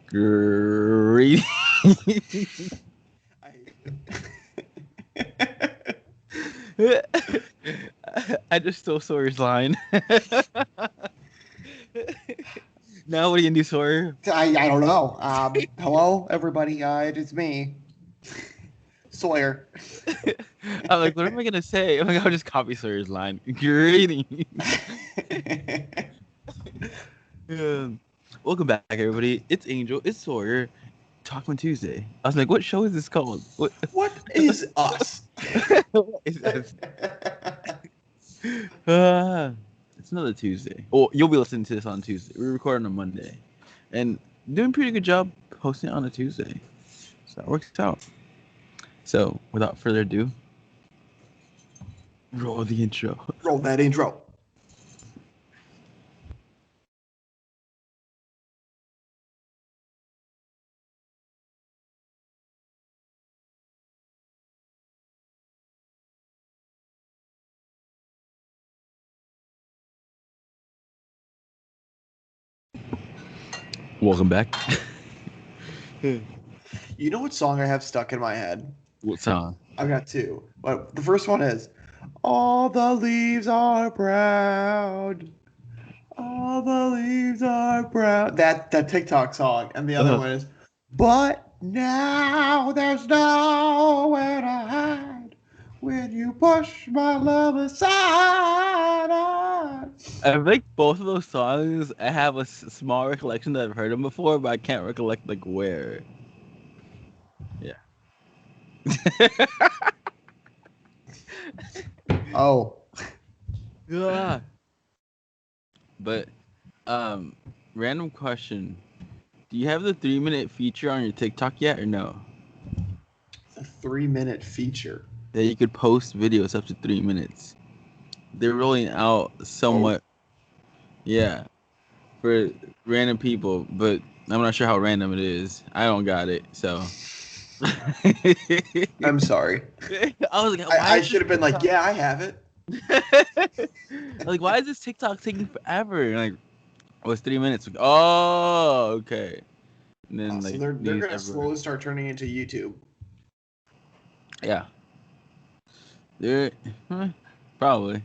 Great. I hate I just stole Sawyer's line. Now what are you gonna do, Sawyer? I don't know. Hello, everybody. It's me, Sawyer. I'm like, what am I gonna say? I'm like, I'll just copy Sawyer's line. Greetings. Um, Welcome back, everybody. It's Angel. It's Sawyer. Talkmen Tuesday. I was like, what show is this called? What? What is us? What is that? It's another Tuesday. Oh, you'll be listening to this on Tuesday. We're recording on Monday, and doing a pretty good job posting it on a Tuesday, so that works out. So, without further ado, roll the intro. Roll that intro. Welcome back. You know what song I have stuck in my head? What song? I've got two. But the first one is "All the leaves are brown. All the leaves are brown." That TikTok song, and the other Uh, one is "But now there's nowhere to hide when you push my love aside." I think both of those songs, I have a small recollection that I've heard them before, but I can't recollect like where. Yeah. Oh, Yeah. But um, random question: do you have the 3 minute feature on your TikTok yet, or no? a 3 minute feature. That you could post videos up to 3 minutes. They're rolling out Oh, somewhat, yeah, for random people, but I'm not sure how random it is. I don't got it, so. I I'm sorry. was like, why I is should this have been like, TikTok? yeah, I have it. Like, why is this TikTok taking forever? And like, oh, it's 3 minutes. Like, oh, okay. And then So like they're news gonna everywhere. slowly start turning into YouTube. Yeah, they're probably.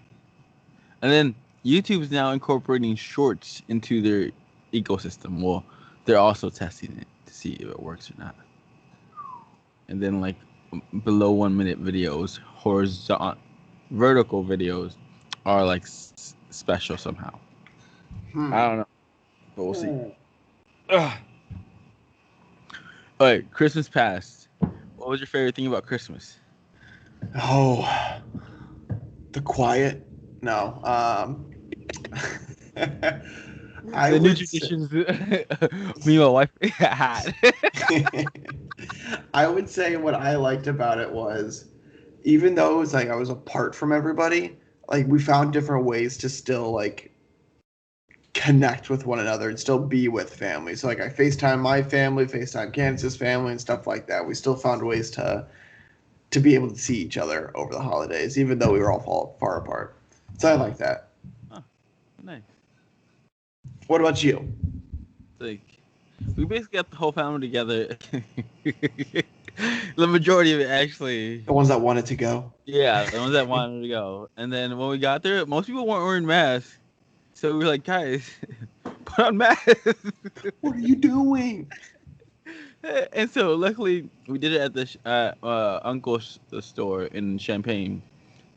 And then YouTube's now incorporating shorts into their ecosystem. Well, they're also testing it to see if it works or not. And then like below 1 minute videos, horizontal, vertical videos are like special somehow. I Hmm. don't know, but we'll see. Ooh. Ugh. All right, Christmas passed. What was your favorite thing about Christmas? Oh, the quiet. No. I The new would say. traditions me and my wife had. I would say what I liked about it was, even though it was like I was apart from everybody, like we found different ways to still like connect with one another and still be with family. So like I FaceTime my family, FaceTime Candace's family, and stuff like that. We still found ways to be able to see each other over the holidays, even though we were all far apart. So I Oh, like that. oh, nice. What about you? Like we basically got the whole family together. The majority of it actually. The ones that wanted to go. Yeah, the ones that wanted to go. And then when we got there, most people weren't wearing masks. So we were like, guys, put on masks. What are you doing? And so luckily we did it at the uncle's store in Champaign,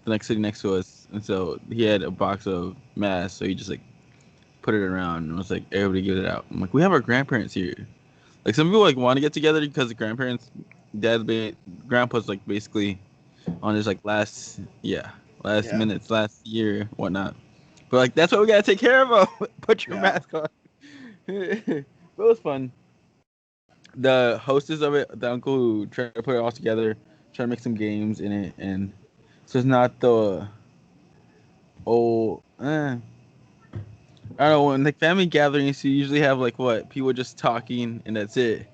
the next city next to us. And so he had a box of masks, so he just like put it around and was like, everybody give it out. I'm like, we have our grandparents here. Like some people like want to get together because the grandparents, grandpa's like basically on his like last Yeah. minutes, last year, whatnot. But like that's what we gotta take care of. 'Em. Put your Yeah. mask on. But it was fun. The hostess of it, the uncle who tried to put it all together, trying to make some games in it, and so it's not the old. I don't know. When like family gatherings, you usually have like what people just talking, and that's it.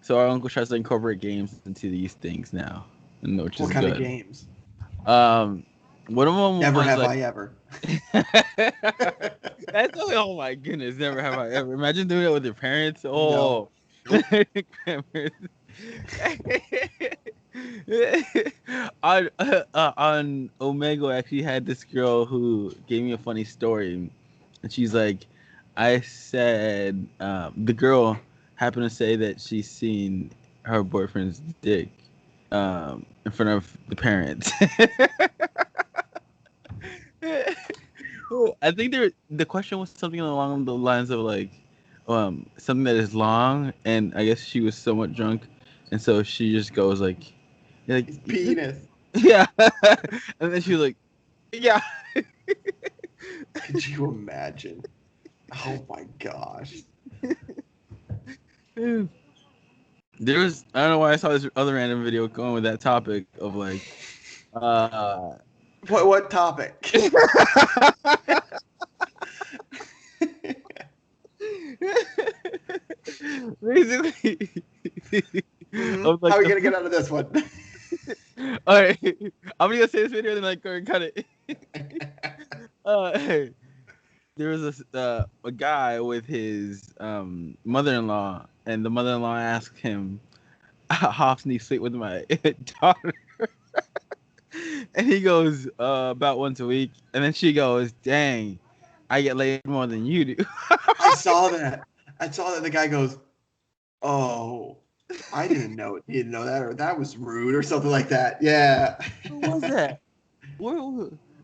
So our uncle tries to incorporate games into these things now, and which is What kind of good. games? Um, one of them Never was have like. I ever. That's like, oh my goodness, never have I ever. Imagine doing it with your parents. No. Oh, Nope. Grammar. On Omega, I actually had this girl who gave me a funny story, and she's like, I said the girl happened to say that she's seen her boyfriend's dick in front of the parents. I think the question was something along the lines of like something that is long, and I guess she was somewhat drunk, and so she just goes like, His penis. yeah, and then she was like, yeah. Could you imagine? Oh my gosh. There was, I don't know why I saw this other random video going with that topic of like uh What topic? basically of How like are we the gonna get out of this one? all right, I'm gonna say this video and then like go and cut it. Hey, there was a guy with his mother-in-law, and the mother-in-law asked him, how often do you sleep with my daughter? And he goes, about once a week. And then she goes, dang, I get laid more than you do. I saw that. I saw that the guy goes, "Oh, I didn't know it. He didn't know that, or that was rude, or something like that." Yeah. Where was that? Where?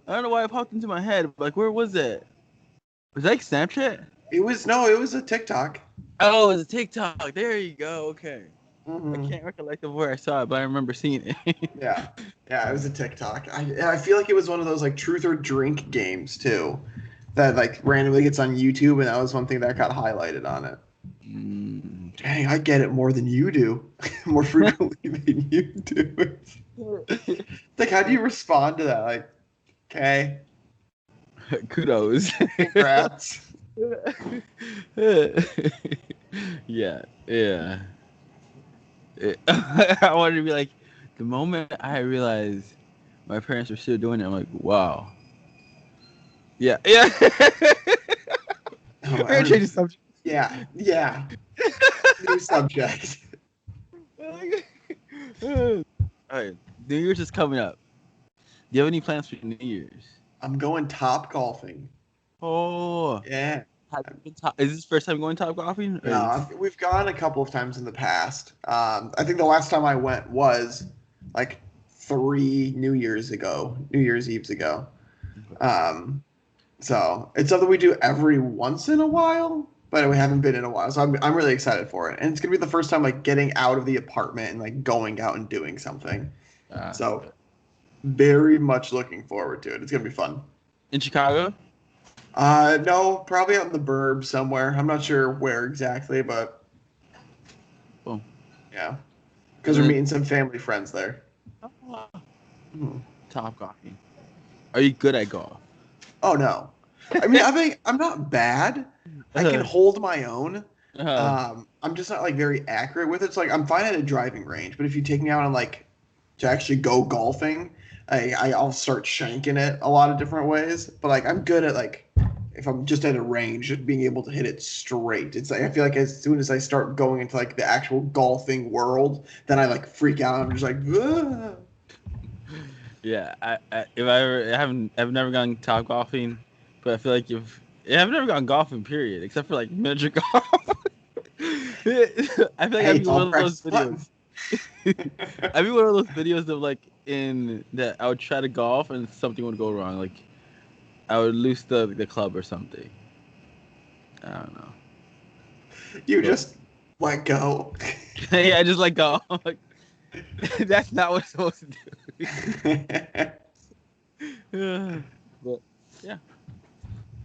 I don't know why it popped into my head. But like, where was that? Was that like Snapchat? It was no, it was a TikTok. Oh, it was a TikTok. There you go. Okay. I Hmm. can't recollect of where I saw it, but I remember seeing it. Yeah, yeah, it was a TikTok. I feel like it was one of those like truth or drink games too, that like randomly gets on YouTube, and that was one thing that got highlighted on it. Mm. Dang, I get it more than you do, more frequently than you do. Like, how do you respond to that? Like, okay, Kudos. congrats. Yeah, yeah. I wanted to be like, the moment I realized my parents were still doing it, I'm like, wow. Yeah, yeah. Oh, We're gonna change the subject. yeah, yeah. New subject. All right, New Year's is coming up. Do you have any plans for New Year's? I'm going top golfing. Oh, Yeah. have you been is this first time going top golfing? Or No, we've gone a couple of times in the past. I think the last time I went was like 3 New Year's ago, New Year's Eves ago. Um, so it's something we do every once in a while, but we haven't been in a while. So I'm really excited for it, and it's gonna be the first time like getting out of the apartment and like going out and doing something. So very much looking forward to it. It's gonna be fun. in Chicago? No, probably out in the burbs somewhere. I'm not sure where exactly, but Boom. yeah, And because we're then meeting some family friends there. Mhm. top golfing. Are you good at golf? Oh no, I mean I'm not bad. I can Uh, hold my own. uh, I'm just not like very accurate with it. So like I'm fine at a driving range, but if you take me out on like to actually go golfing, I'll start shanking it a lot of different ways. But like I'm good at like if I'm just at a range, just being able to hit it straight. It's like I feel like as soon as I start going into like the actual golfing world, then I like freak out. I'm just like, "Ugh." yeah. If I ever, I've never gone top golfing, but I feel like if yeah, I've never gone golfing, period, except for like miniature golf. I feel like Hey, I'd be it's one all of those practice fun. videos. I'd be one of those videos of like in that I would try to golf and something would go wrong. Like I would lose the club or something. I don't know. You But just let go. yeah, I just like go. I'm like, that's not what it's supposed to do. But yeah,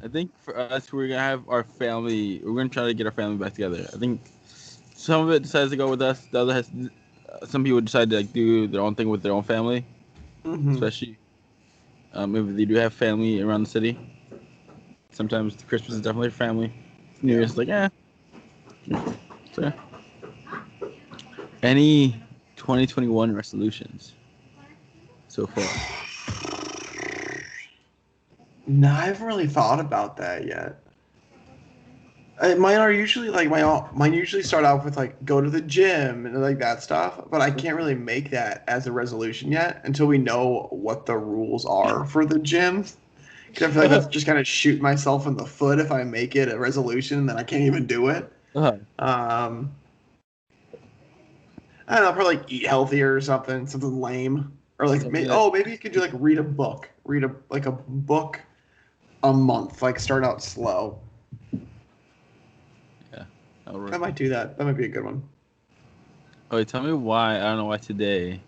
I think for us, we're gonna have our family. We're gonna try to get our family back together. I think some of it decides to go with us. The other has. Some people decide to like do their own thing with their own family, Hmm. especially if they do have family around the city. Sometimes Christmas is definitely family. New Yeah. Year's is like So, yeah. Any 2021 resolutions so far? No, I haven't really thought about that yet. Mine are usually like mine usually start off with like go to the gym and like that stuff, but I can't really make that as a resolution yet until we know what the rules are for the gym. 'Cause I feel like that's just kind of shoot myself in the foot if I make it a resolution and then I can't even do it. Uh-huh. Um, I don't know, probably like eat healthier or something lame, or like Something that maybe you could do like read a book, read a book a month, like start out slow. yeah. That'll work. I might do that. That might be a good one. Oh, wait, tell me why. I don't know why today.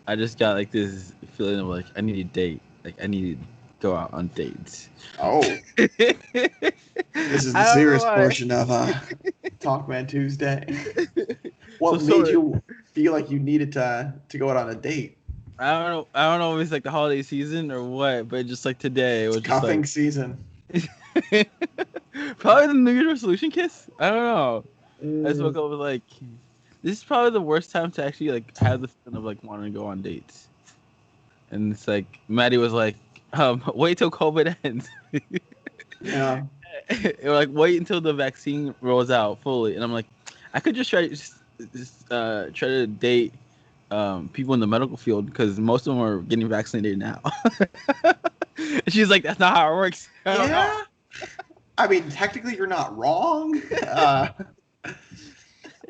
I just got like this feeling of like I need a date. Like I need to go out on dates. Oh, this is the I don't know serious why. portion of Talkman Tuesday. So What made sorry. you feel like you needed to go out on a date? I don't know. I don't know if it's like the holiday season or what, but just like today, it It's was just like cuffing season. probably the New Year's resolution kiss. I don't know. I just woke Mm, up with like this is probably the worst time to actually like have the feeling of like wanting to go on dates. And it's like Maddie was like, wait till COVID ends. yeah. Or like wait until the vaccine rolls out fully. And I'm like, I could just try to date people in the medical field because most of them are getting vaccinated now. She's like, that's not how it works. I don't know. Yeah. I mean, technically, you're not wrong.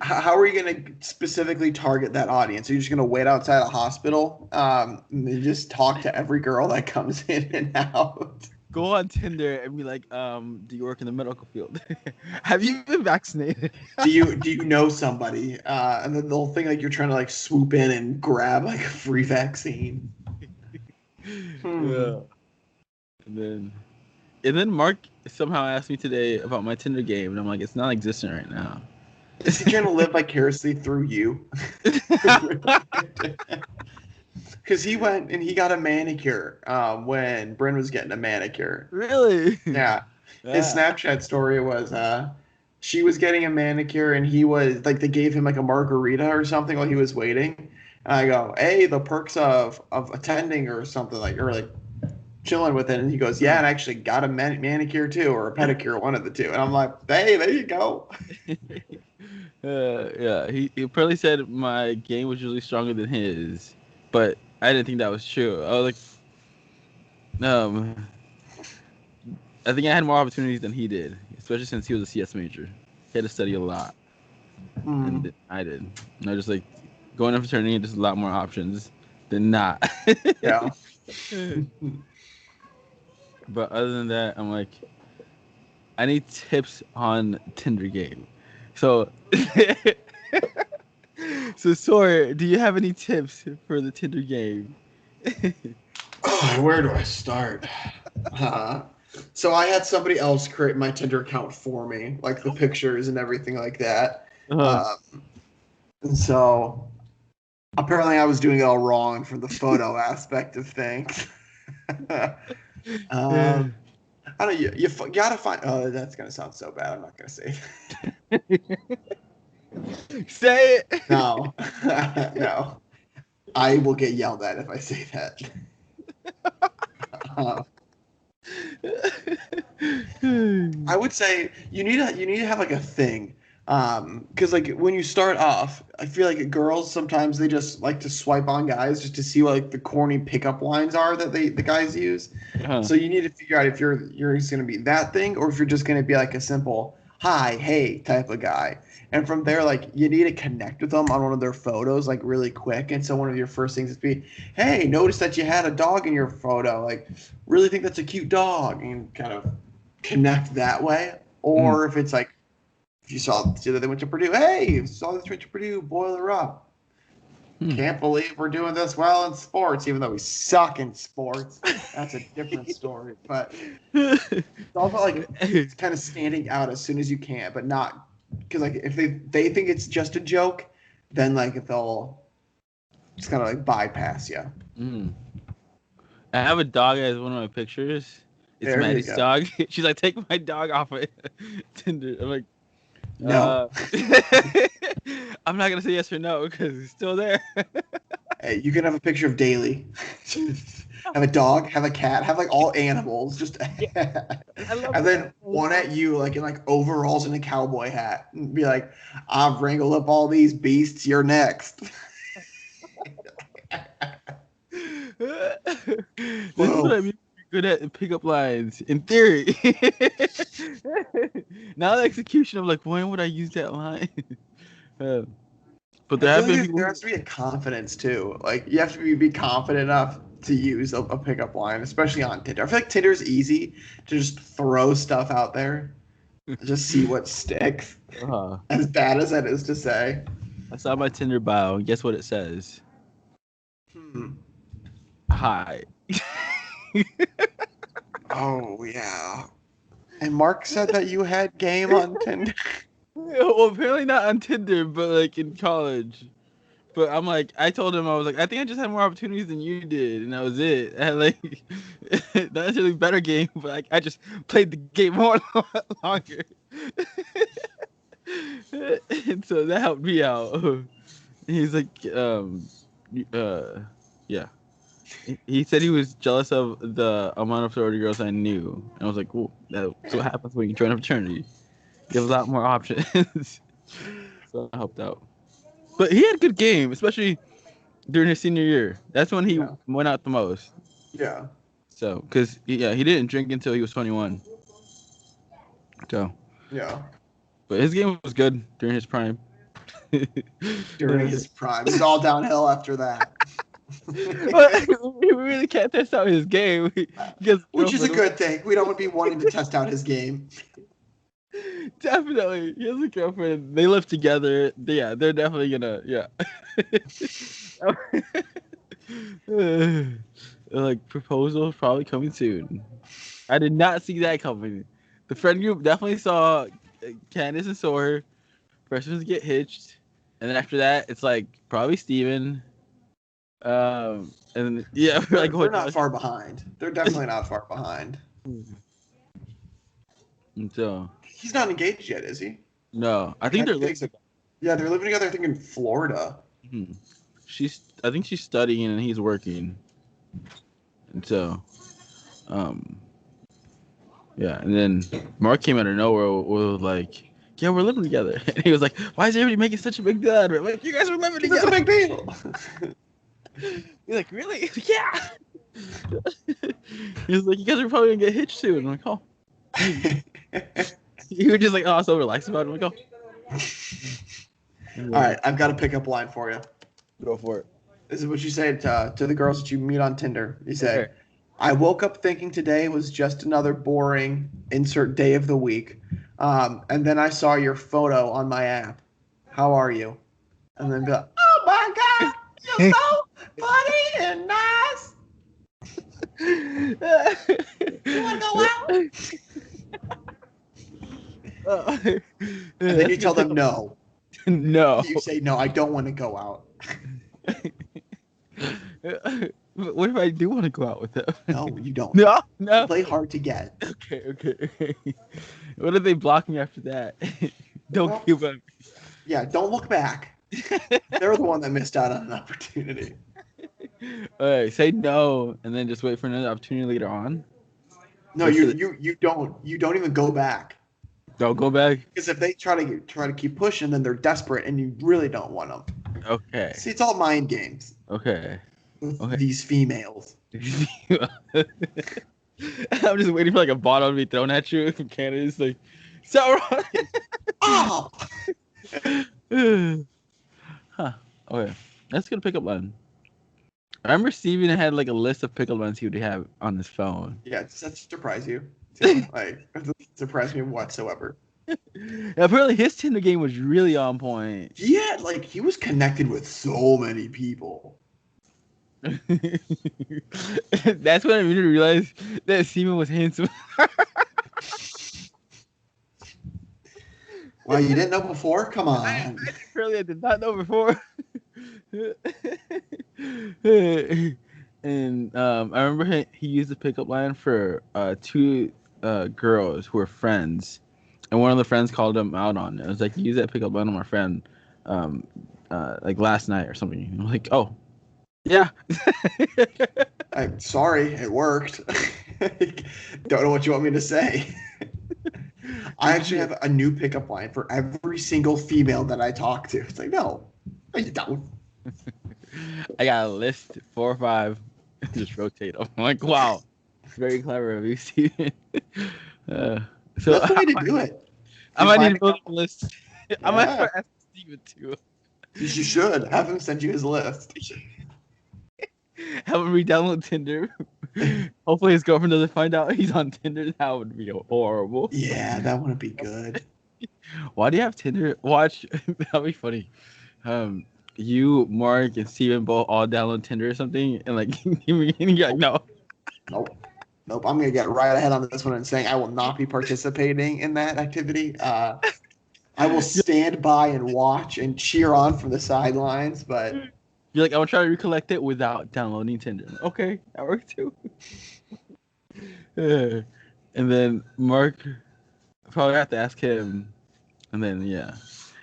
How are you going to specifically target that audience? Are you just going to wait outside a hospital and then just talk to every girl that comes in and out? Go on Tinder and be like, do you work in the medical field? Have you been vaccinated? Do you know somebody? And then they'll think like you're trying to like swoop in and grab like a free vaccine. Hmm. Yeah. And then Mark somehow asked me today about my Tinder game, and I'm like, it's non-existent right now. Is he trying to live vicariously through you? Because he went and he got a manicure when Bryn was getting a manicure. Really? Yeah. His Ah. Snapchat story was she was getting a manicure and he was like they gave him like a margarita or something while he was waiting. And I go, hey, the perks of attending or something like or like chilling with it. And he goes, yeah, and I actually got a manicure too or a pedicure, one of the two. And I'm like, hey, there you go. Yeah, he probably said my game was usually stronger than his, but I didn't think that was true. I was like, I think I had more opportunities than he did, especially since he was a CS major. He had to study a lot, Hmm. and I did. And I just like going to fraternity, there's a lot more options than not. Yeah. But other than that, I'm like, I need tips on Tinder game. So, so Sawyer, do you have any tips for the Tinder game? Oh, where do I start? Uh, so I had somebody else create my Tinder account for me, like the pictures and everything like that. Uh, Um, and so apparently I was doing it all wrong from the photo aspect of things. yeah. um, I don't. Gotta find. Oh, that's gonna sound so bad. I'm not gonna say. Say it. No, no. I will get yelled at if I say that. Uh, I would say you need to have like a thing. Because like when you start off, I feel like girls sometimes they just like to swipe on guys just to see what like the corny pickup lines are that the guys use. Uh-huh. So you need to figure out if you're just gonna be that thing or if you're just gonna be like a simple hi, hey type of guy. And from there, like you need to connect with them on one of their photos like really quick. And so one of your first things is be, hey, notice that you had a dog in your photo. Like, really think that's a cute dog, and kind of connect that way. Mm. Or if it's like if you saw that they went to Purdue, hey, saw this went to Purdue, boil her up. Hmm. Can't believe we're doing this well in sports, even though we suck in sports. That's a different story. But it's also like it's kind of standing out as soon as you can, but not because like if they think it's just a joke, then like they'll just kind of like bypass you. Mm. I have a dog as one of my pictures. It's There you Maddie's go. dog. She's like, take my dog off of Tinder. I'm like, No, I'm not gonna say yes or no because it's still there. hey, you can have a picture of Daly. Have a dog, have a cat, have like all animals. Just Yeah, I love and then one at you, like in like overalls and a cowboy hat, and be like, "I've wrangled up all these beasts. You're next." This is what Whoa. I mean. Good at pickup lines in theory. Now the execution of like when would I use that line? Uh, but I there feel have like been people. there has to be a confidence too. Like you have to be confident enough to use a pickup line, especially on Tinder. I feel like Tinder's easy to just throw stuff out there, just see what sticks. Uh, As bad as that is to say. I saw my Tinder bio, and guess what it says? Hmm. Hi. Oh yeah. And Mark said that you had game on Tinder. Well, apparently not on Tinder, but like in college. But I'm like, I told him I was like, I think I just had more opportunities than you did, and that was it. I had like not necessarily better game, but like I just played the game more longer, and so that helped me out. He's like, yeah. He said he was jealous of the amount of sorority girls I knew, and I was like, cool. That's what happens when you join a fraternity. You have a lot more options. So I helped out. But he had a good game, especially during his senior year. That's when he Yeah. went out the most. Yeah. So, because he didn't drink until he was 21. So, Yeah. but his game was good during his prime. During his prime. It's all downhill after that. We really can't test out his game. Because Which is a good thing. We don't be wanting to test out his game. Definitely, he has a girlfriend. They live together. Yeah, they're definitely gonna. Yeah. Like proposal probably coming soon. I did not see that coming. The friend group definitely saw Candace and Soar. Freshmen get hitched, and then after that, it's like probably Steven. And yeah, we're like, They're not far behind. They're definitely not far behind. And so He's not engaged yet, is he? no, I think they're living. Yeah, they're living together. I think in Florida. I think she's studying and he's working, and so, um, yeah. And then Mark came out of nowhere with like, yeah, we're living together, and he was like, why is everybody making such a big deal out of it? Like, you guys are living That's together. a big deal. He's like, really? Yeah. He's like, you guys are probably gonna get hitched soon. I'm like, oh. You were just like, oh, so relaxed about it. I'm like, oh. All right, I've got a pickup line for you. Go for it. This is what you say to the girls that you meet on Tinder. You say, Okay. I woke up thinking today was just another boring insert day of the week. And then I saw your photo on my app. How are you? And then be like, oh my God, you're so funny and nice. You want to go out? And then you tell them no. No. You say, no, I don't want to go out. What if I do want to go out with them? No, you don't. No. You play hard to get. Okay. What if they block me after that? Don't give up. Yeah, don't look back. They're the one that missed out on an opportunity. All right, say no, and then just wait for another opportunity later on. No, you don't even go back. Don't go back. Because if they try to keep pushing, then they're desperate, and you really don't want them. Okay. See, it's all mind games Okay. with these females. I'm just waiting for like a bottle to be thrown at you. Canada's like, so wrong. Oh. Huh. Okay. That's a good pickup line. I remember Steven had like a list of pickup lines he would have on his phone. Yeah, does that surprise you? Like, it doesn't surprise me whatsoever. Apparently his Tinder game was really on point. Yeah, like he was connected with so many people. That's when I really realized that Steven was handsome. Wow, you didn't know before? Come on. Apparently I did not know before. And I remember he used a pickup line for two girls who were friends, and one of the friends called him out on it. It was like, use that pickup line on my friend, like last night or something. And I'm like, oh, yeah. I'm sorry, it worked. Don't know what you want me to say. I actually have a new pickup line for every single female that I talk to. It's like, no, you don't. I got a list 4 or 5. Just rotate them. I'm like, wow, very clever of you, Steven. Uh, so That's the way to do it. I You might need find to a build couple. a list. I might Yeah, start asking Steven too. you should have him send you his list. Have him re-download Tinder. Hopefully his girlfriend doesn't find out he's on Tinder. That would be horrible. Yeah, that wouldn't be good. Why do you have Tinder? Watch. That'd be funny. Um, you, Mark, and Steven both all download Tinder or something, and like, you're like, no. Nope. Nope. I'm gonna get right ahead on this one and saying I will not be participating in that activity. I will stand by and watch and cheer on from the sidelines, but You're like, I'm gonna try to recollect it without downloading Tinder. Okay, that works too. And then Mark probably have to ask him, and then yeah,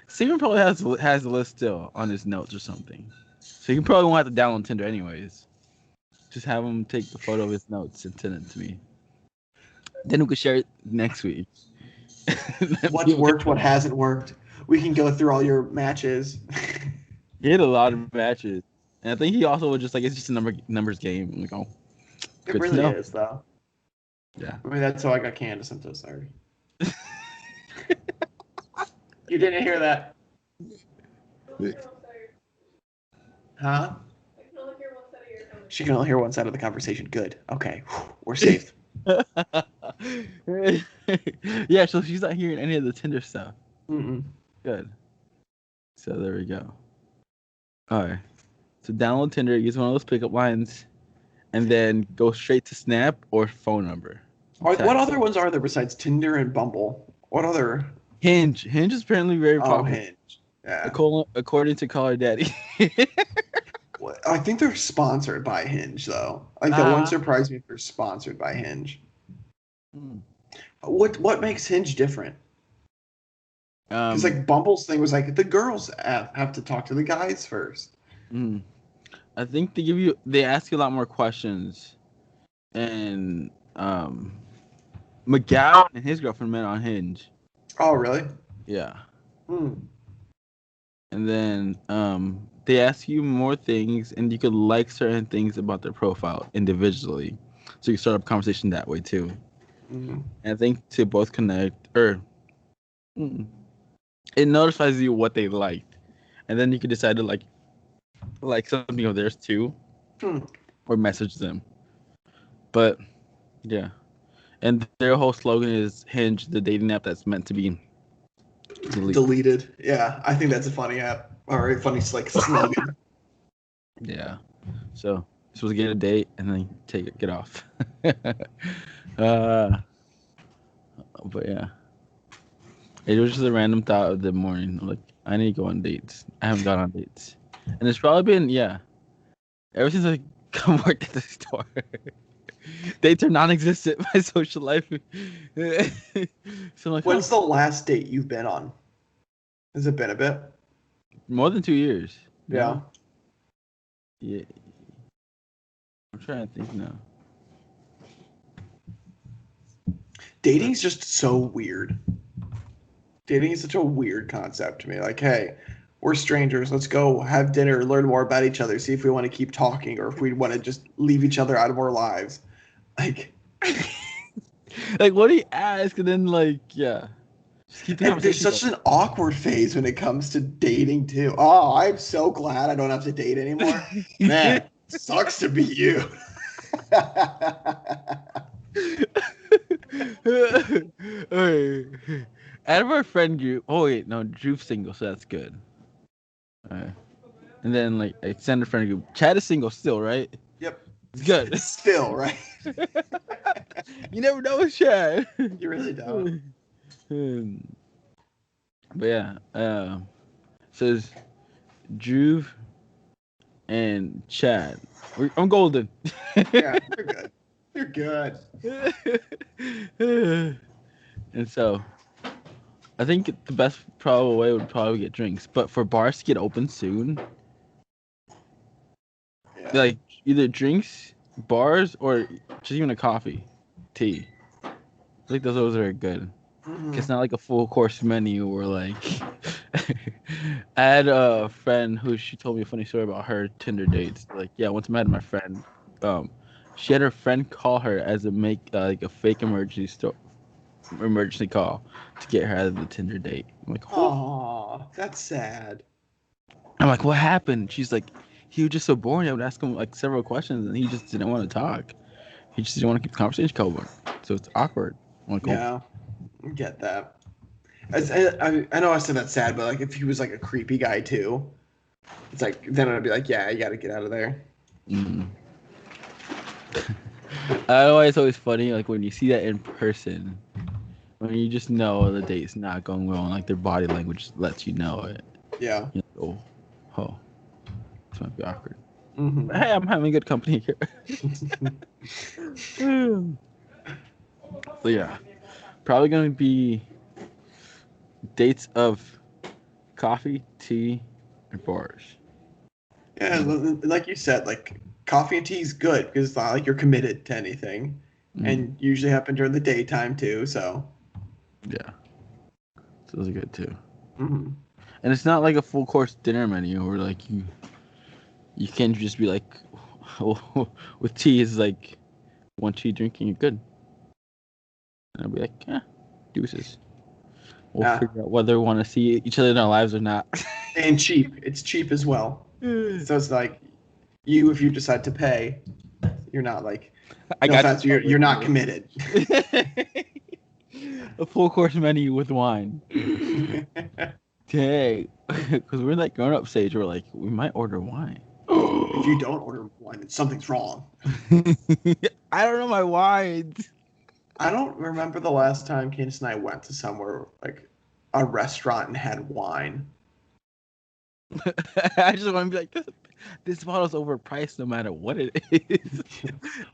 Steven probably has the list still on his notes or something, so you probably won't have to download Tinder anyways. Just have him take a photo of his notes and send it to me. Then we could share it next week. what's worked, what hasn't worked. We can go through all your matches. He had a lot of matches, and I think he also was just like, it's just a numbers game. I'm like, oh, It good to really know. is, though. Yeah. I mean, that's how I got Candace. I'm so sorry. You didn't hear that. Huh? She can only hear one side of the conversation. Good. Okay. We're safe. Yeah, so she's not hearing any of the Tinder stuff. Mm-mm. Good. So there we go. All right. So download Tinder, use one of those pickup lines, and then go straight to Snap or phone number. What other ones are there besides Tinder and Bumble? What other? Hinge. Hinge is apparently very popular. Hinge. Yeah. According to Caller Daddy. I think they're sponsored by Hinge, though. Like that one surprised me if they're sponsored by Hinge. What makes Hinge different? Because like Bumble's thing was like the girls have to talk to the guys first. I think they ask you a lot more questions, and McGowan and his girlfriend met on Hinge. Oh, really? Yeah. And then they ask you more things, and you could like certain things about their profile individually, so you start up a conversation that way too. And I think to both connect, or it notifies you what they liked, and then you can decide to like something of theirs too, or message them. But yeah, and their whole slogan is Hinge, the dating app that's meant to be deleted. Yeah, I think that's a funny app or a funny like slogan. Yeah, so you're supposed to get a date and then get off. But yeah, it was just a random thought of the morning. Like, I need to go on dates. I haven't gone on dates, and it's probably been ever since I come work at the store. Dates are non-existent. My social life. So I'm like, when's the last date you've been on? Has it been a bit? More than 2 years. Yeah. No? Yeah. I'm trying to think now. Dating's just so weird. Dating is such a weird concept to me. Like, hey, we're strangers. Let's go have dinner, learn more about each other, see if we want to keep talking or if we want to just leave each other out of our lives. Like, like what do you ask? And then there's such an awkward phase when it comes to dating too. Oh, I'm so glad I don't have to date anymore. Man, sucks to be you. Out of our friend group, Drew's single, so that's good. Alright. And then extended friend group, Chad is single still, right? Yep. It's good. Still, right? You never know with Chad. You really don't. But yeah, says Drew and Chad. I'm golden. Yeah, you're good. You're good. And so, I think the best probable way would probably get drinks. But for bars to get open soon, like either drinks, bars, or just even a coffee, tea. I think those are good. It's not like a full course menu or like. I had a friend who she told me a funny story about her Tinder dates. Like, yeah, once I met my friend, um, she had her friend call her as a make like a fake emergency call to get her out of the Tinder date. I'm like, oh. Oh, that's sad. I'm like, what happened? She's like, he was just so boring. I would ask him like several questions, and he just didn't want to talk. He just didn't want to keep the conversation going, so it's awkward. I'm like, oh, Yeah, I get that. I know I said that's sad, but like if he was like a creepy guy too, it's like then I'd be like, yeah, you got to get out of there. mm. I know it's always funny, like when you see that in person, when you just know the date's not going well, and like their body language lets you know it. Yeah. You're like, oh, this might be awkward. Mm-hmm. Hey, I'm having good company here. So yeah, probably gonna be dates of coffee, tea, and bars. Yeah, like you said, like coffee and tea is good because it's not like you're committed to anything, Mm, and usually happen during the daytime too. So. yeah, so those are good too. Mm-hmm. And it's not like a full course dinner menu where like you can't just be like, with tea is like one tea drinking, you're good. And I'll be like, yeah, deuces. We'll Yeah, figure out whether we want to see each other in our lives or not. and cheap. It's cheap as well. So it's like you, if you decide to pay, you're not like, I no got offense, you you're covered, not dude. committed. A full course menu with wine. Dang. Because we're in that grown up stage where like we might order wine. If you don't order wine, then something's wrong. I don't know my wines. I don't remember the last time Candace and I went to somewhere like a restaurant and had wine. I just want to be like, this bottle's overpriced no matter what it is.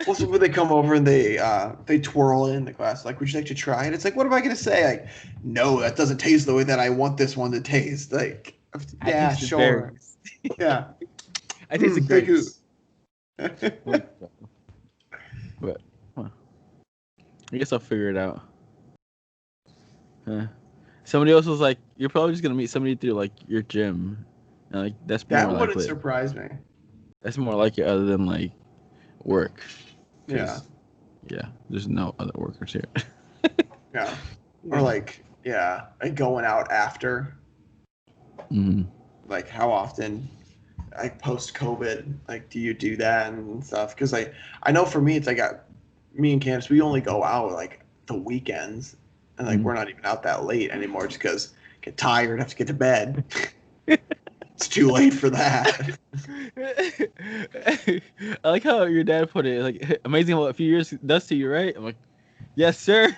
Also, when they come over and they twirl it in the glass, like, would you like to try it? It's like, what am I gonna say? Like, no, that doesn't taste the way that I want this one to taste. Like, I yeah, taste the sure, berries. yeah. I taste the Thank you. grapes. But huh, I guess I'll figure it out. Huh. Somebody else was like, "You're probably just gonna meet somebody through like your gym." And, like that's more That wouldn't likely. surprise me. That's more likely other than like work. Yeah, Yeah, there's no other workers here. yeah. Or like, yeah, like going out after. Mm. Like, how often, like post COVID, like, do you do that and stuff? Because I know for me, it's like me and Camps, we only go out like the weekends, and like Mm. we're not even out that late anymore, just because get tired, have to get to bed. It's too late for that. I like how your dad put it. Like amazing what a few years does to you, right? I'm like, yes, sir.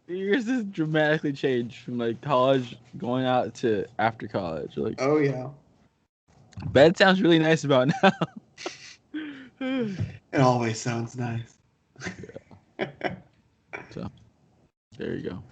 Years has dramatically changed from like college going out to after college. Like Oh yeah, bed sounds really nice about now. it always sounds nice. So there you go.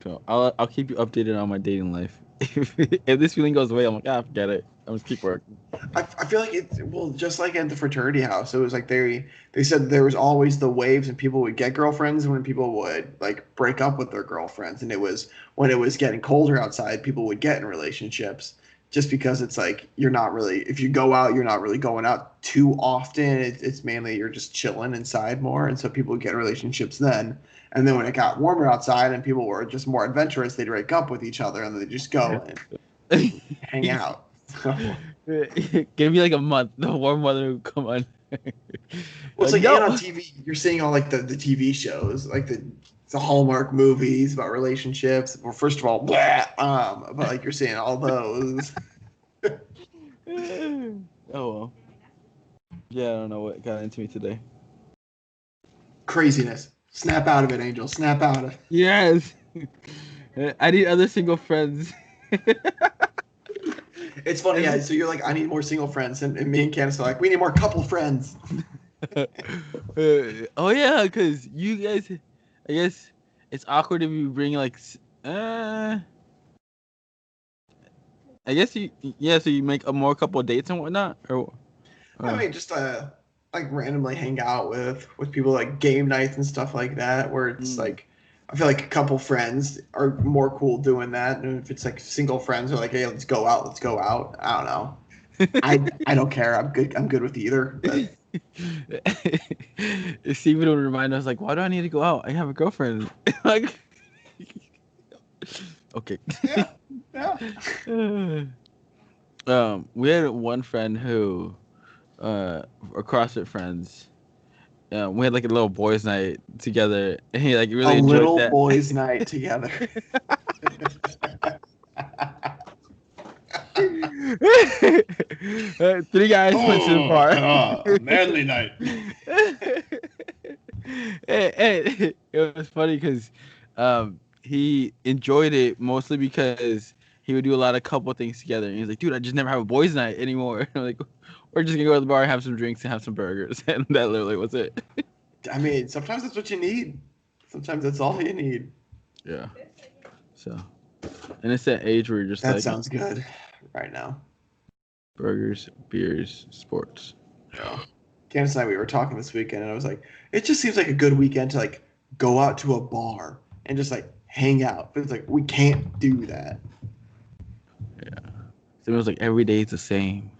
So I'll keep you updated on my dating life. If this feeling goes away, I'm like, forget it. I'm just keep working. I feel like it's well, just like at the fraternity house, it was like they said there was always the waves, and people would get girlfriends, and when people would like break up with their girlfriends, and it was when it was getting colder outside, people would get in relationships, just because it's like you're not really, if you go out, you're not really going out too often. It's mainly you're just chilling inside more, and so people would get in relationships then. And then when it got warmer outside and people were just more adventurous, they'd break up with each other and they just go and hang out. So. Give me like a month. The warm weather will come on. Well, it's Like, like, and no. on TV, you're seeing all like the TV shows, like the Hallmark movies about relationships. Well, first of all, blah, but like you're seeing all those. Oh well. Yeah, I don't know what got into me today. Craziness. Snap out of it, Angel. Snap out of it. Yes. I need other single friends. It's funny, yeah. So you're like, I need more single friends, and me and Candace are like, we need more couple friends. Oh yeah, because you guys, I guess it's awkward if you bring like, I guess so you make a more couple dates and whatnot, or. I mean, just like randomly hang out with people like game nights and stuff like that, where it's like I feel like a couple friends are more cool doing that. And if it's like single friends are like, hey, let's go out, let's go out. I don't know. I don't care. I'm good. I'm good with either. But Steven would remind us like, why do I need to go out? I have a girlfriend. Like, okay. yeah, yeah. We had one friend who, our CrossFit friends. We had like a little boys' night together, and he like A really enjoyed little that. boys' night together. Three guys went to the bar. A manly night. And it was funny because he enjoyed it mostly because he would do a lot of couple things together. And he's like, dude, I just never have a boys' night anymore. I'm like, we're just gonna go to the bar, have some drinks, and have some burgers, and that literally was it. I mean, sometimes that's what you need. Sometimes that's all you need. Yeah. So, and it's that age where you're just That like, sounds good right now. burgers, beers, sports. Yeah. Candace and I, we were talking this weekend, and I was like, it just seems like a good weekend to like go out to a bar and just like hang out. But it's like we can't do that. Yeah. So it was like every day it's the same.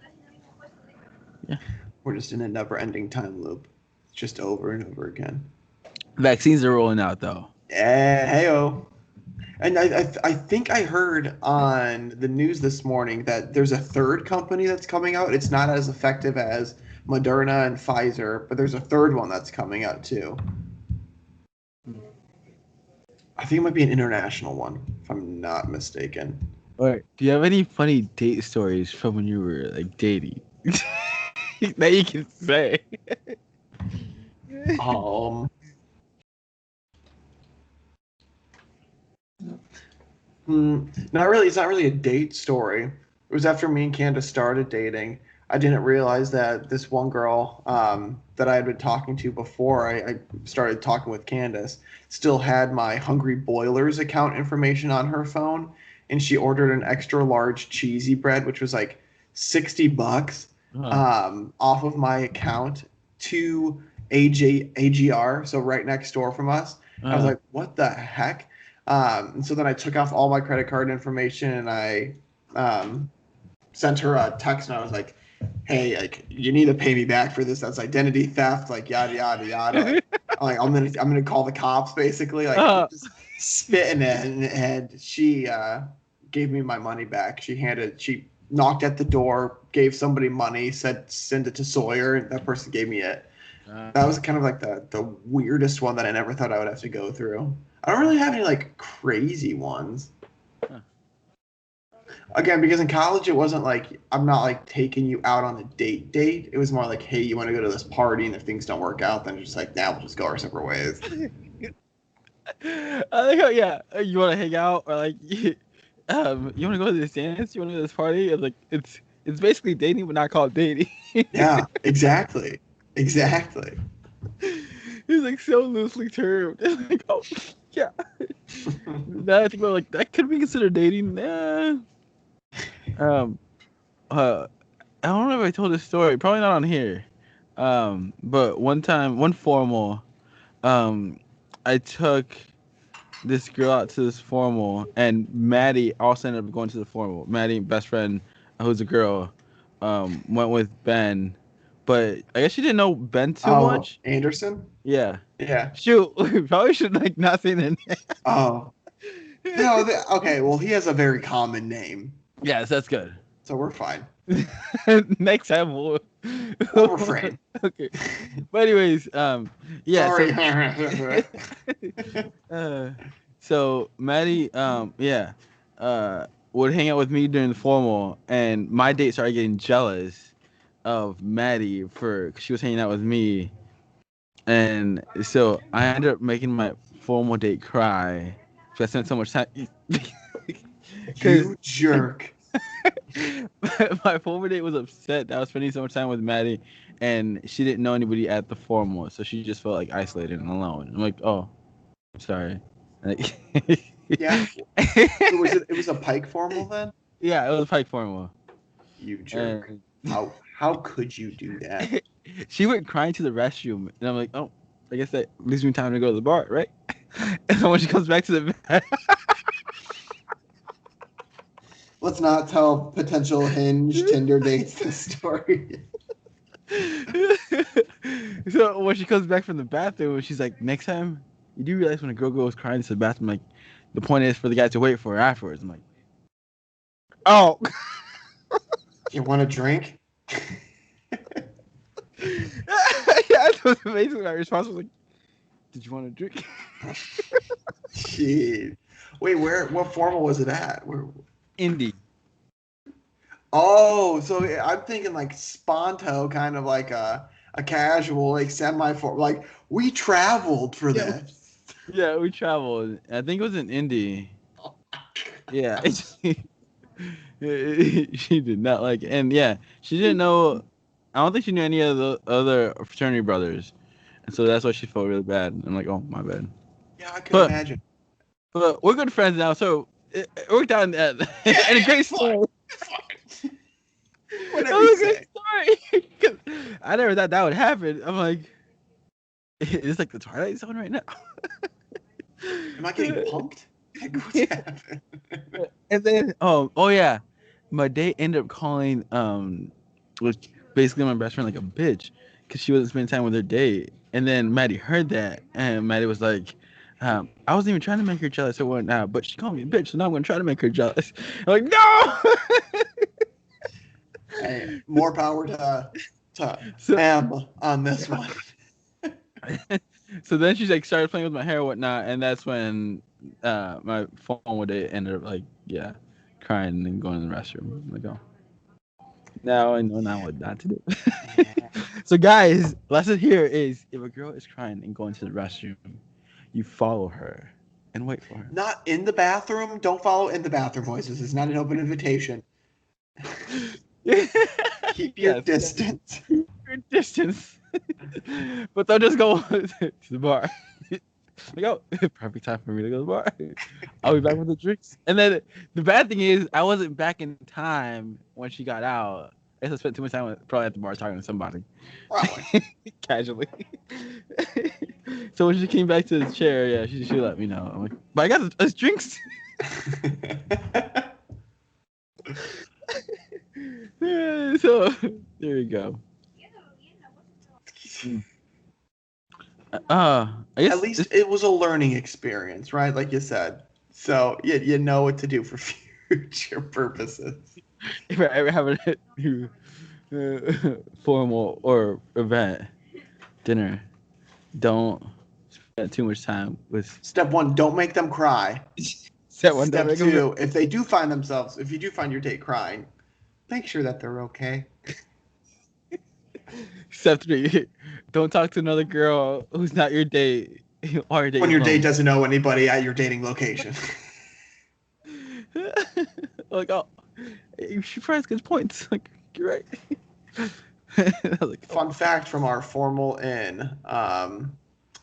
Yeah. We're just in a never-ending time loop, just over and over again. Vaccines are rolling out though. Heyo. And I think I heard on the news this morning that there's a third company that's coming out. It's not as effective as Moderna and Pfizer, but there's a third one that's coming out too. I think it might be an international one, if I'm not mistaken. All right. Do you have any funny date stories from when you were like dating that you can say? Um, Not really. It's not really a date story. It was after me and Candace started dating. I didn't realize that this one girl that I had been talking to before I started talking with Candace still had my Hungry Boilers account information on her phone, and she ordered an extra large cheesy bread, which was like $60 off of my account to AGR, so right next door from us. I was like, what the heck? And so then I took off all my credit card information and I sent her a text and I was like, hey, like you need to pay me back for this. That's identity theft, like yada yada yada. I'm gonna call the cops basically, like just spitting it. And she gave me my money back. She knocked at the door, gave somebody money, said send it to Sawyer, and that person gave me it. That was kind of like the weirdest one that I never thought I would have to go through. I don't really have any like crazy ones. Again, because in college it wasn't like I'm not like taking you out on a date. It was more like, hey, you want to go to this party, and if things don't work out, then it's just like, now we'll just go our separate ways. I like how you want to hang out or like you want to go to this dance, you want to go to this party. It's like it's basically dating, but not called dating. Yeah, exactly. Exactly. It's like so loosely termed. It's like, oh yeah. Now I think about like that could be considered dating. Nah. Um. I don't know if I told this story. Probably not on here. But one time, one formal, I took this girl out to this formal, and Maddie also ended up going to the formal. Maddie, best friend, who's a girl, went with Ben, but I guess she didn't know Ben too much. Anderson? Yeah. Yeah. Shoot, we probably should like not say that. Oh. No, okay, well he has a very common name. Yes, that's good. So we're fine. Next time we'll refrain. Okay. But anyways, yeah. Sorry. So Maddie, would hang out with me during the formal, and my date started getting jealous of Maddie cause she was hanging out with me, and so I ended up making my formal date cry because I spent so much time. You jerk. My formal date was upset that I was spending so much time with Maddie, and she didn't know anybody at the formal, so she just felt like isolated and alone. I'm like, oh, I'm sorry. Like, yeah. So it was a Pike formal then? Yeah, it was a Pike formal. You jerk. How could you do that? She went crying to the restroom, and I'm like, oh, I guess that leaves me time to go to the bar, right? And so when she comes back to the bed, Let's not tell potential Hinge Tinder dates this story. so when she comes back from the bathroom, she's like, "Next time, you do realize when a girl goes crying to the bathroom, like the point is for the guy to wait for her afterwards." I'm like, "Oh." You want a drink? Yeah, that was amazing. My response was like, "Did you want a drink?" Shit. Wait, what formal was it at? Indie. Oh, so I'm thinking like Sponto, kind of like a casual, like semi-formal. Like we traveled for Yeah, this. yeah, we traveled. I think it was in Indy. Yeah, she did not like it. And yeah, she didn't know. I don't think she knew any of the other fraternity brothers, and so that's why she felt really bad. I'm like, oh my bad. Yeah, I can But imagine. we're good friends now, so it worked out in a great story. Fine. It Whatever you was a great say. story. 'Cause I never thought that would happen. I'm like, it's like the Twilight Zone right now. Am I getting punked? Like, what's happening? And then oh yeah, my date ended up calling like basically my best friend like a bitch because she wasn't spending time with her date. And then Maddie heard that, and Maddie was like, I wasn't even trying to make her jealous or whatnot, but she called me a bitch, so now I'm gonna try to make her jealous. I'm like, no. Hey, more power to so, M on this one. so then she's like started playing with my hair and whatnot, and that's when my phone one day ended up like crying and going to the restroom. I'm like, oh. Now I know now what not to do. So guys, lesson here is if a girl is crying and going to the restroom, you follow her and wait for her. Not in the bathroom. Don't follow in the bathroom voices. It's not an open invitation. Keep your Yes, distance. your distance. But don't just go to the bar. Like, oh, perfect time for me to go to the bar. I'll be back with the drinks. And then the bad thing is, I wasn't back in time when she got out. I guess I spent too much time probably at the bar talking to somebody. Probably. Casually. So when she came back to the chair, yeah, she let me know. I'm like, but I got us drinks. So there you go. I At guess least it was a learning experience, right? Like you said. So you know what to do for future purposes. if I ever have a formal or event dinner, don't spend too much time with Step one, don't make them cry. set one. Don't Step make them. two, if you do find your date crying, make sure that they're okay. Step three, don't talk to another girl who's not your date or your When date's your date mom. doesn't know anybody at your dating location. Like, oh, she probably has good points. Like, you're right. I was like, oh. Fun fact from our formal in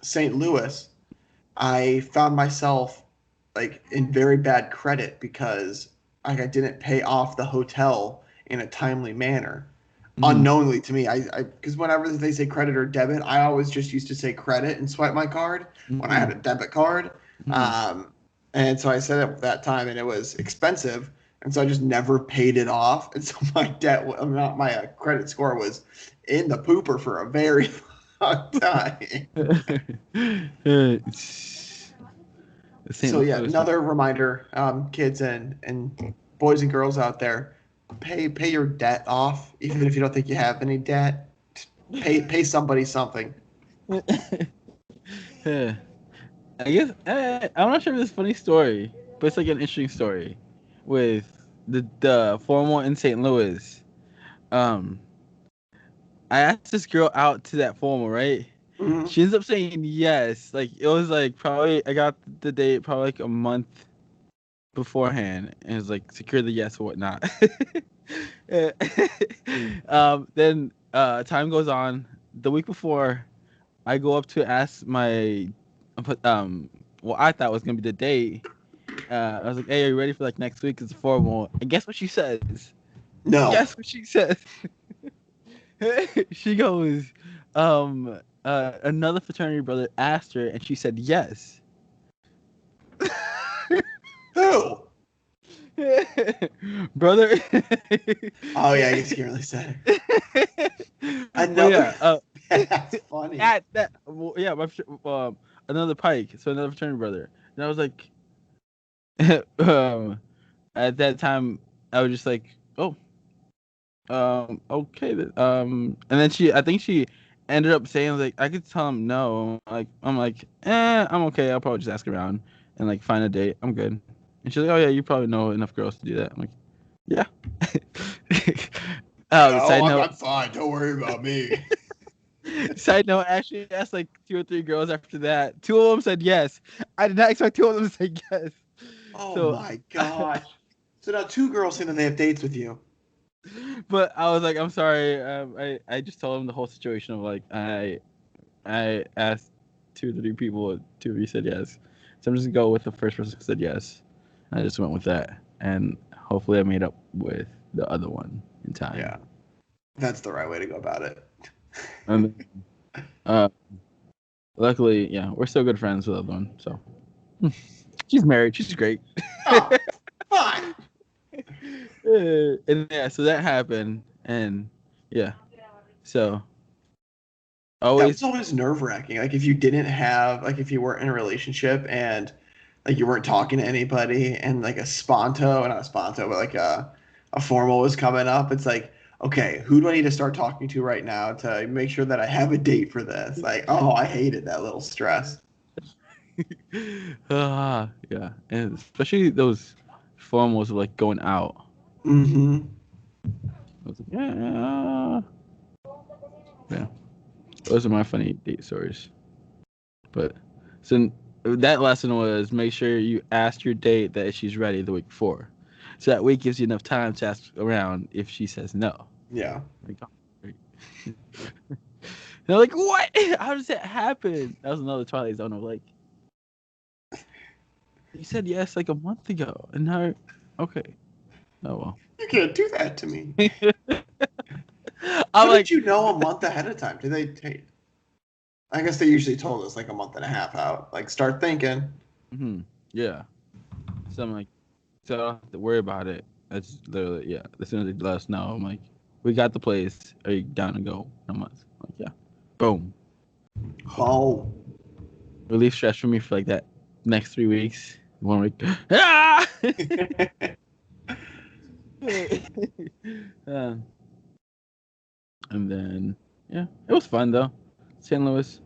St. Louis, I found myself like in very bad credit because like I didn't pay off the hotel in a timely manner. Mhm. Unknowingly to me, I because whenever they say credit or debit, I always just used to say credit and swipe my card when I had Mhm. a debit card. Mhm. Um, and so I said it that time, and it was expensive, and so I just never paid it off, and so my not my credit score was in the pooper for a very long time. St. So yeah, Louis. another reminder, kids and boys and girls out there, pay your debt off, even if you don't think you have any debt. Pay somebody something. Yeah. I guess I'm not sure if it's a funny story, but it's like an interesting story with the formal in St. Louis. Um, I asked this girl out to that formal, right? Mhm. She ends up saying yes. Like it was like probably I got the date probably like a month beforehand, and it was like secure the yes or whatnot. Then time goes on. The week before, I go up to ask my what I thought was gonna be the date. I was like, "Hey, are you ready for like next week? It's formal." And guess what she says? No. Guess what she says? She goes, another fraternity brother asked her, and she said yes. Who? Brother. Oh yeah, I guess you can't really say. But Another. yeah, That's funny. well, yeah, another Pike, so another fraternity brother, and I was like, at that time, I was just like, oh, okay, then. And then I think she ended up saying like, I could tell him no, I'm like, I'm okay, I'll probably just ask around and like find a date, I'm good. And she's like, oh yeah, you probably know enough girls to do that. I'm like, yeah. Oh, Side note. I'm fine. Don't worry about me. Side note, I actually asked like 2 or 3 girls after that. 2 of them said yes. I did not expect 2 of them to say yes. Oh So, my gosh. So now 2 girls saying that they have dates with you. but I was like, I'm sorry. I just told them the whole situation of like I asked 2 or 3 people, 2 of you said yes. So I'm just gonna go with the first person who said yes. I just went with that, and hopefully I made up with the other one in time. Yeah, that's the right way to go about it. And uh, luckily, yeah, we're still good friends with the other one. So she's married. She's great. Oh, fine. And yeah, so that happened, and yeah, so That was always. always nerve-wracking. Like if you didn't have, like if you weren't in a relationship and like you weren't talking to anybody, and like a sponto, not a sponto, but like a formal was coming up. It's like, okay, who do I need to start talking to right now to make sure that I have a date for this? Like, oh, I hated that little stress. Yeah, and especially those formals of like going out. Mm-hmm. I was like, yeah. Those are my funny date stories. But so that lesson was make sure you ask your date that she's ready the week before, so that week gives you enough time to ask around if she says no. Yeah. Like, oh, great. They're like, what? How does that happen? That was another Twilight Zone of like, you said yes like a month ago, and now, okay, oh well. You can't do that to me. How I'm did like, you know a month ahead of time? Did they take? I guess they usually told us like a month and a half out. Like, start thinking. yeah. So I'm like, so I don't have to worry about it. That's literally, yeah. As soon as they let us know, I'm like, we got the place. Are you down to go in a month? I'm like, yeah. Boom. Oh. Relief stress for me for like that next 3 weeks. 1 week. Ah! uh, and then, yeah, it was fun though. St. Louis.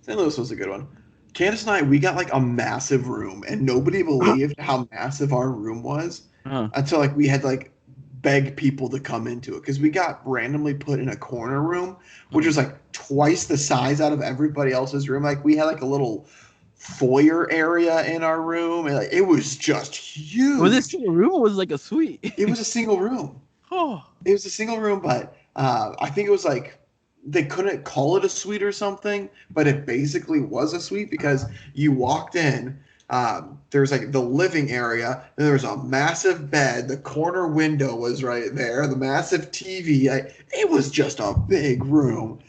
St. Louis was a good one. Candace and I, we got like a massive room, and nobody believed how massive our room was Uh, until like we had to, like beg people to come into it because we got randomly put in a corner room, which was like twice the size out of everybody else's room. Like we had like a little foyer area in our room, and like it was just was it huge. still a room or was it like a suite? It was a single room. Oh. It was a single room, but I think it was like they couldn't call it a suite or something, but it basically was a suite because you walked in. There's like the living area, and there was a massive bed. The corner window was right there. The massive TV. It was just a big room,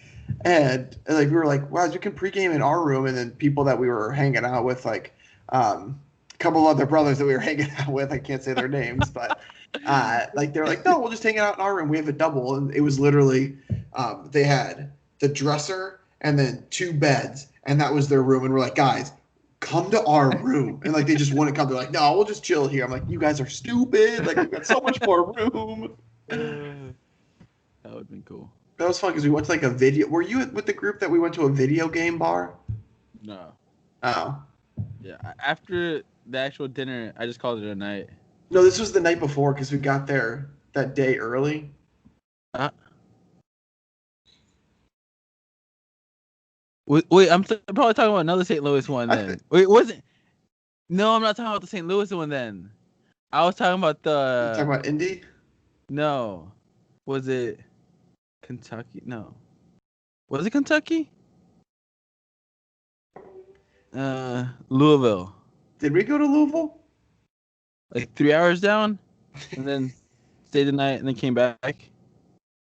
and like we were like, wow, we can pregame in our room, and then people that we were hanging out with, like a couple of other brothers that we were hanging out with. I can't say their names, but like they're like, no, we'll just hang out in our room. We have a double, and it was literally they had the dresser and then 2 beds, and that was their room. And we're like, guys, come to our room, and like they just wouldn't come. They're like, no, we'll just chill here. I'm like, you guys are stupid. Like we've got so much more room. That would have been cool. That was fun because we went to like a video. Were you with the group that we went to a video game bar? No. Oh. Yeah. After the actual dinner, I just called it a night. No, this was the night before because we got there that day early. Uh, wait, I'm probably talking about another St. Louis one then. Wait, wasn't? No, I'm not talking about the St. Louis one then. I was talking about You talking about Indy? No. Was it Kentucky? No. Was it Kentucky? Louisville. Did we go to Louisville? Like 3 hours down, and then stayed the night, and then came back.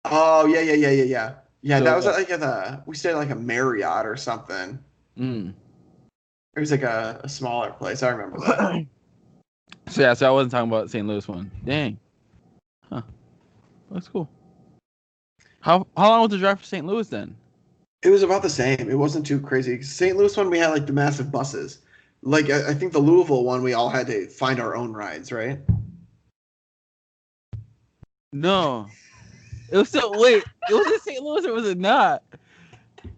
Oh yeah. Yeah, So that was like we stayed at like a Marriott or something. Mm. It was like a smaller place. I remember that. So I wasn't talking about St. Louis one. Dang. Huh. That's cool. How long was the drive for St. Louis then? It was about the same. It wasn't too crazy. St. Louis one, we had like the massive buses. Like I think the Louisville one, we all had to find our own rides, right? No. It was still wait. It was in St. Louis or was it not?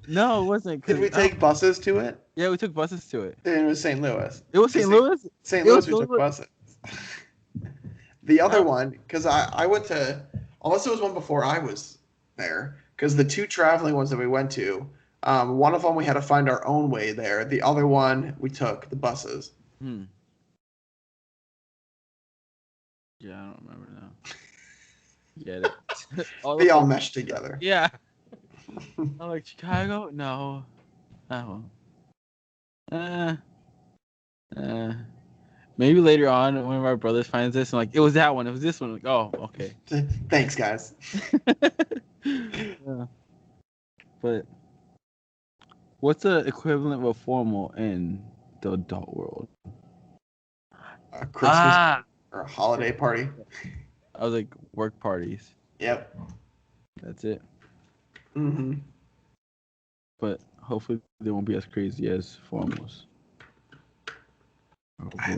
No, it wasn't. Did we take buses to it? Yeah, we took buses to it. It was St. Louis. It was St. Louis. St. It was Louis, we took buses. The other one, because I went to, unless it was one before I was there, because the two traveling ones that we went to, one of them we had to find our own way there. The other one we took the buses. Yeah, I don't remember now. Get it? They all meshed together. Yeah. I'm like Chicago? No. Oh. Maybe later on, one of our brothers finds this and like it was that one. It was this one. Like, oh, okay. Thanks, guys. Yeah. But what's the equivalent of a formal in the adult world? A Christmas or a holiday party. I was like work parties. Yep. That's it. Mm-hmm. But hopefully they won't be as crazy as formals.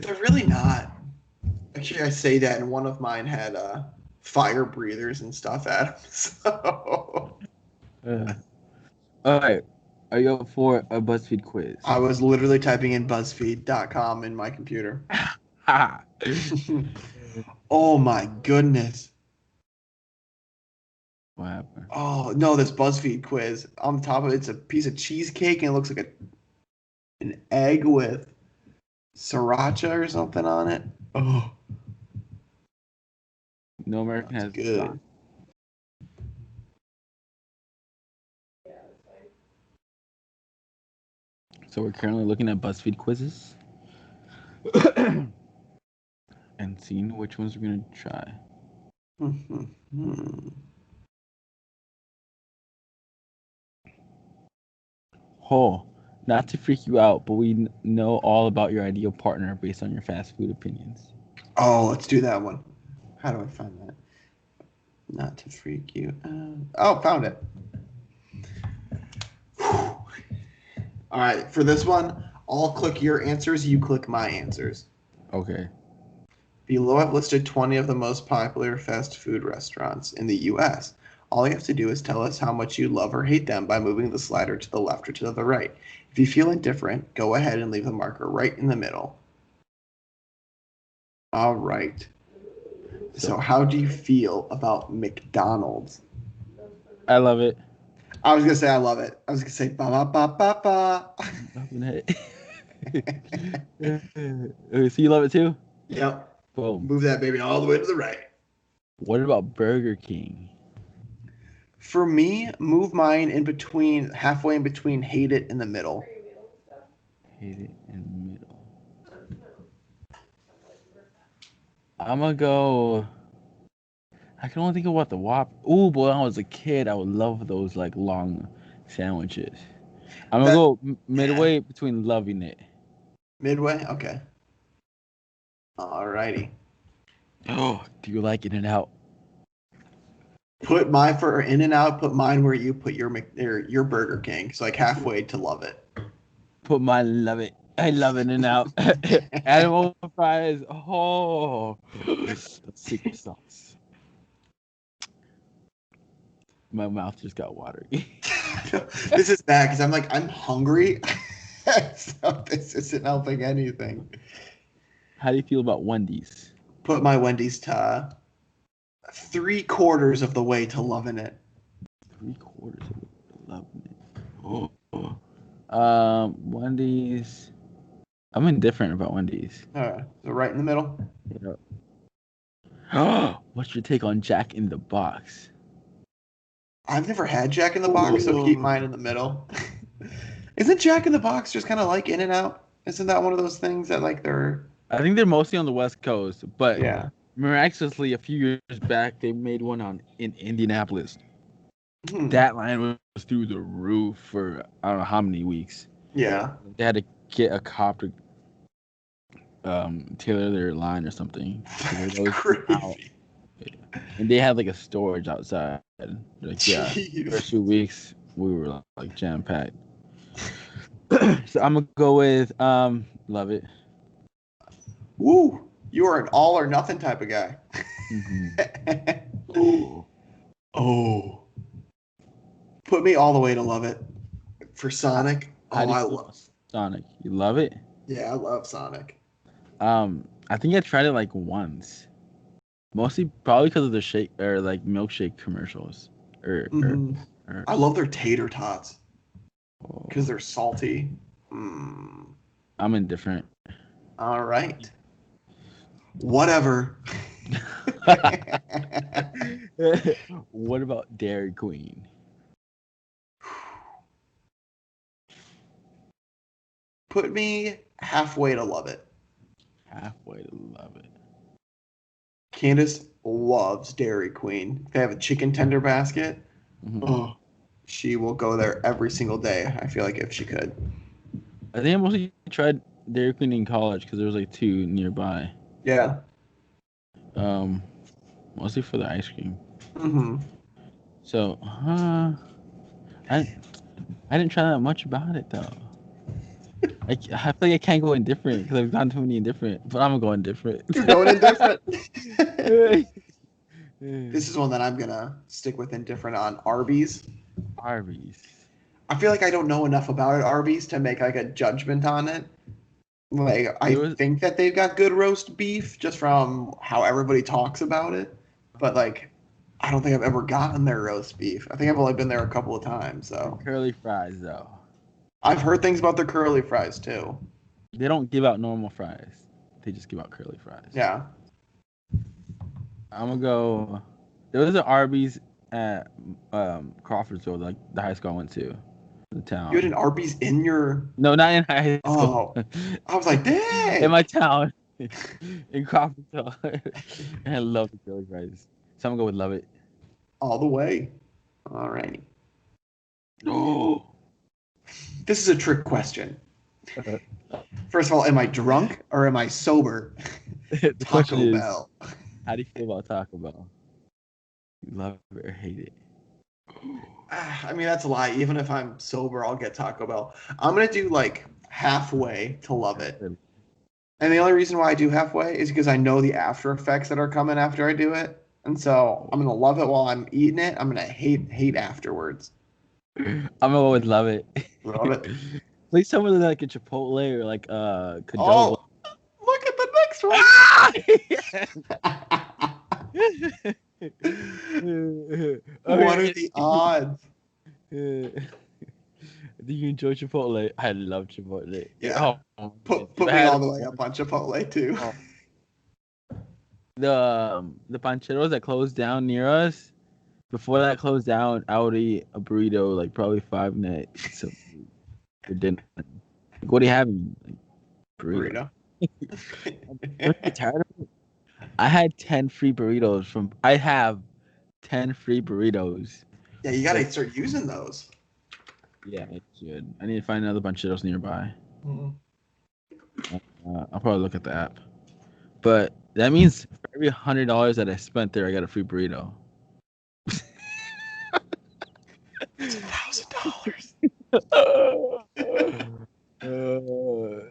They're really not. Actually, I say that, and one of mine had fire breathers and stuff at them. So. All right. Are you up for a BuzzFeed quiz? I was literally typing in BuzzFeed.com in my computer. Oh my goodness. What happened? Oh no, this BuzzFeed quiz. On the top of it's a piece of cheesecake and it looks like an egg with sriracha or something on it. Oh. No American has good. So we're currently looking at BuzzFeed quizzes and seeing which ones we're gonna try. Oh, not to freak you out, but we know all about your ideal partner based on your fast food opinions. Oh, let's do that one. How do I find that? Not to freak you out. Oh, found it. All right, for this one, I'll click your answers, you click my answers. Okay. Below I've listed 20 of the most popular fast food restaurants in the U.S. All you have to do is tell us how much you love or hate them by moving the slider to the left or to the right. If you feel indifferent, go ahead and leave the marker right in the middle. All right. So how do you feel about McDonald's? I love it. I was going to say I love it. I was going to say ba-ba-ba-ba-ba. Loving it. So you love it too? Yep. Boom. Move that baby all the way to the right. What about Burger King? For me, move mine in between, halfway in between, hate it in the middle. Hate it in the middle. I'm gonna go. I can only think about the Whopper. Ooh, boy, when I was a kid, I would love those like long sandwiches. I'm gonna go midway between loving it. Midway? Okay. Alrighty. Oh, do you like In-N-Out? Put mine for In-N-Out. Put mine where you put your Burger King. So like halfway to love it. Put my love it. I love In-N-Out. Animal fries. Oh, secret sauce. My mouth just got watery. This is bad because I'm hungry. So this isn't helping anything. How do you feel about Wendy's? Put my Wendy's to 3/4 of the way to loving it. 3/4 of the loving it. Oh. Wendy's. I'm indifferent about Wendy's. So right in the middle. Yep. What's your take on Jack in the Box? I've never had Jack in the Box, so keep mine in the middle. Isn't Jack in the Box just kind of like In-N-Out? Isn't that one of those things that like they're... I think they're mostly on the West Coast, but yeah. Miraculously, a few years back, they made one in Indianapolis. That line was through the roof for I don't know how many weeks. Yeah. They had to get a cop to tailor their line or something. Because That's they're always out. crazy. And they had like a storage outside. Like yeah, Jeez. first 2 weeks we were like jam packed. So I'm gonna go with love it. Woo! You are an all or nothing type of guy. Mm-hmm. Oh, Oh. Put me all the way to love it. For Sonic. how Oh, do you I feel love. about Sonic? You love it? Yeah, I love Sonic. I think I tried it like once, mostly probably because of the shake or like milkshake commercials. Or, or, Hmm. or I love their tater tots because oh, they're salty. Mm. I'm indifferent. All right. Whatever. What about Dairy Queen? Put me halfway to love it. Halfway to love it. Candace loves Dairy Queen. If they have a chicken tender basket, Hmm. oh, she will go there every single day. I feel like if she could. I think I mostly tried Dairy Queen in college because there was like two nearby. Yeah. Um, Mostly for the ice cream. Hmm. So, I I didn't try that much about it though. I feel like I can't go indifferent because I've gone too many indifferent, but I'm gonna go indifferent. You're going indifferent. Arby's. This is one that I'm gonna stick with indifferent on. Arby's. Arby's. I feel like I don't know enough about it, Arby's, to make like a judgment on it. Like I There was think that they've got good roast beef just from how everybody talks about it, but like I don't think I've ever gotten their roast beef. I think I've only been there a couple of times, the so curly fries though. I've heard things about their curly fries too. They don't give out normal fries. They just give out curly fries. Yeah. I'm gonna go. There was an Arby's at Crawfordsville, like the high school I went to, the You had town. an Arby's in your. No, not in high school. Oh, I was like, In dang. my town, in Crawfordsville, and I love the curly fries. So I'm gonna go with love it. All the way. All righty. Oh, This is a trick question. First of all, am I drunk or am I sober? the question Taco is, Bell. how do you feel about Taco Bell? You love it or hate it? I mean, that's a lie. Even if I'm sober, I'll get Taco Bell. I'm gonna do like halfway to love it. And the only reason why I do halfway is because I know the after effects that are coming after I do it. And so I'm gonna love it while I'm eating it. I'm gonna hate afterwards. I'm gonna go with love it. Love it. Please tell me like a Chipotle or like Cadoba. Oh, look at the next one. What are the odds? Do you enjoy Chipotle? I love Chipotle. Yeah. Oh, Put if I me had all the way up on Chipotle too. oh, the pancheros that closed down near us. Before that closed down, I would eat a burrito like probably 5 nights for dinner. Like, what are you having? Like, burrito. Burrito. Don't you get tired of it? I had 10 free burritos from. I have 10 free burritos. Yeah, you gotta start using those. Yeah, I should. I need to find another Pancheros nearby. Mhm. I'll probably look at the app. But that means for every $100 that I spent there, I got a free burrito. It's $1,000.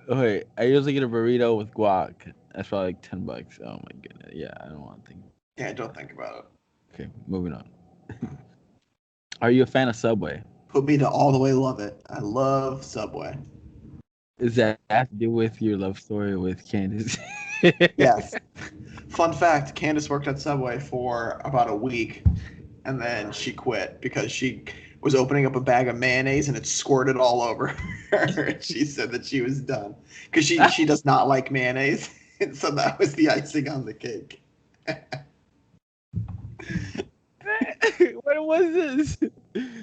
Okay, I usually get a burrito with guac. That's probably like $10. Oh my goodness. Yeah, I don't want to think. Yeah, don't think about it. Okay, moving on. Are you a fan of Subway? Put me to all the way love it. I love Subway. Is that have to do with your love story with Candace? Yes. Fun fact, Candace worked at Subway for about a week and then she quit because she was opening up a bag of mayonnaise and it squirted all over her. She said that she was done because she does not like mayonnaise. And so that was the icing on the cake. What was this?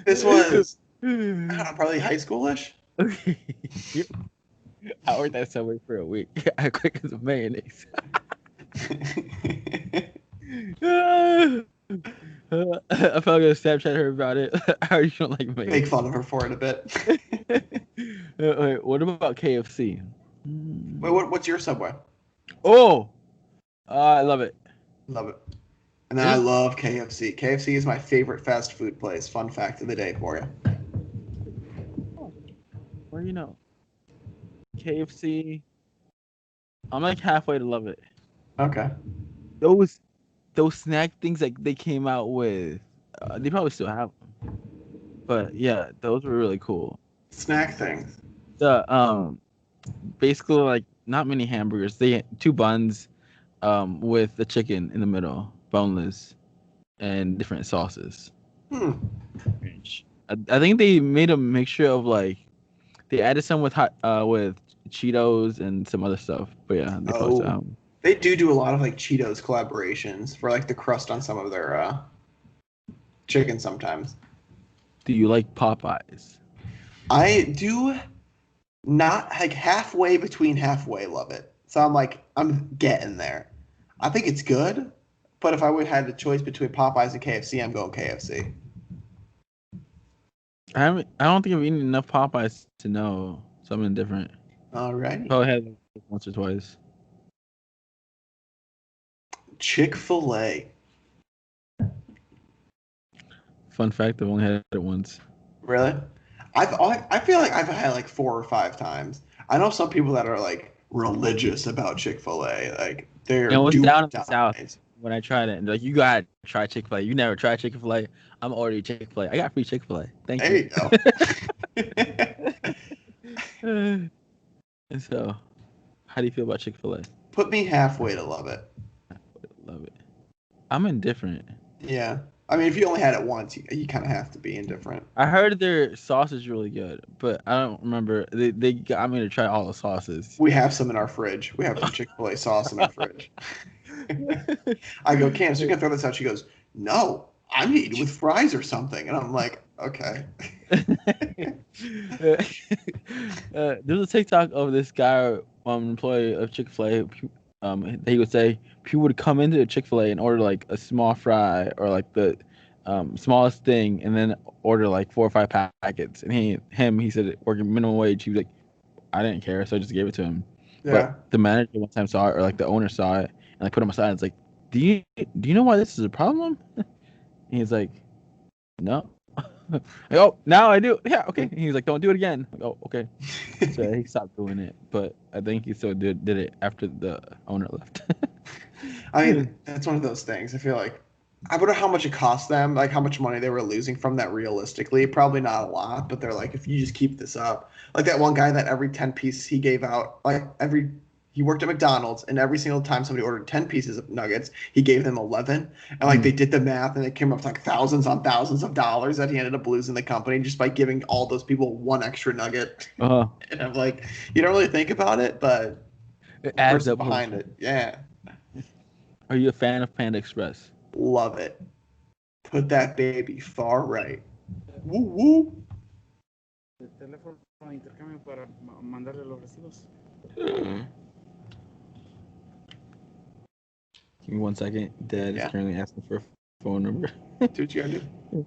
This was I don't know, probably high schoolish. Okay. I worked at Subway for a week. I quit because of mayonnaise. I probably gonna Snapchat her about it. How you don't like mayonnaise? Make fun of her for it a bit. Wait, what about KFC? Wait, what's your Subway? Oh, I love it. Love it. And then I There's love KFC. KFC is my favorite fast food place. Fun fact of the day for you. oh, where KFC. I'm like halfway to love it. Okay. Those those snack things like they came out with, they probably still have them. But yeah, those were really cool. Snack things. The basically like not many hamburgers. They had two buns with the chicken in the middle, boneless, and different sauces. Hmm. Range. I think they made a mixture of like they added some with hot with Cheetos and some other stuff. But yeah, they probably still Oh, have 'em. they do a lot of like Cheetos collaborations for like the crust on some of their chicken sometimes. Do you like Popeyes? I do not like halfway between halfway love it. So I'm like I'm getting there. I think it's good, but if I would have had the choice between Popeyes and KFC, I'm going KFC. I haven't. I don't think I've eaten enough Popeyes to know something different. Alrighty. Probably had it once or twice. Chick-fil-A. Fun fact: I've only had it once. Really? I feel like I've had like 4 or 5 times. I know some people that are like religious about Chick-fil-A. Like they're And it was do or down in the south dies. when I tried it, and they're like, you gotta try Chick Fil A. You never tried Chick Fil A. I'm already Chick Fil A. I got free Chick Fil A. Thank There you. you go. And so, how do you feel about Chick Fil A? Put me halfway to love it. Love it. I'm indifferent. Yeah. I mean, if you only had it once, you kind of have to be indifferent. I heard their sauce is really good, but I don't remember. They got me to try all the sauces. We have some in our fridge. We have some Chick-fil-A sauce in our fridge. I go, Candace, you can throw this out. She goes, no, I'm eating with fries or something. And I'm like, okay. There's a TikTok of this guy, employee of Chick Fil A. He would say people would come into Chick Fil A and order like a small fry or like the smallest thing, and then order like 4 or 5 packets. And he said working minimum wage. He was like, I didn't care, so I just gave it to him. Yeah. But the manager one time saw it, or like the owner saw it, and like put him aside. And it's like, do you know why this is a problem? And he's like, no. Like, oh, now I do. Yeah, okay. And he's like, don't do it again. Like, oh, okay. So he stopped doing it, but I think he still did it after the owner left. I mean, that's one of those things. I feel like I wonder how much it cost them, like how much money they were losing from that realistically. Probably not a lot, but they're like, if you just keep this up, like that one guy that every 10 piece he gave out, like he worked at McDonald's and every single time somebody ordered 10 pieces of nuggets, he gave them 11. And like they did the math and it came up to like thousands on thousands of dollars that he ended up losing the company just by giving all those people one extra nugget. uh, And I'm like, you don't really think about it, but it the adds person up. behind it, yeah, Are you a fan of Panda Express? love it. Put that baby far right. Woo woo. El teléfono de intercambio para mandarle los recibos. Give me 1 second. Dad is Yeah. currently asking for a phone number. Do what you gotta do.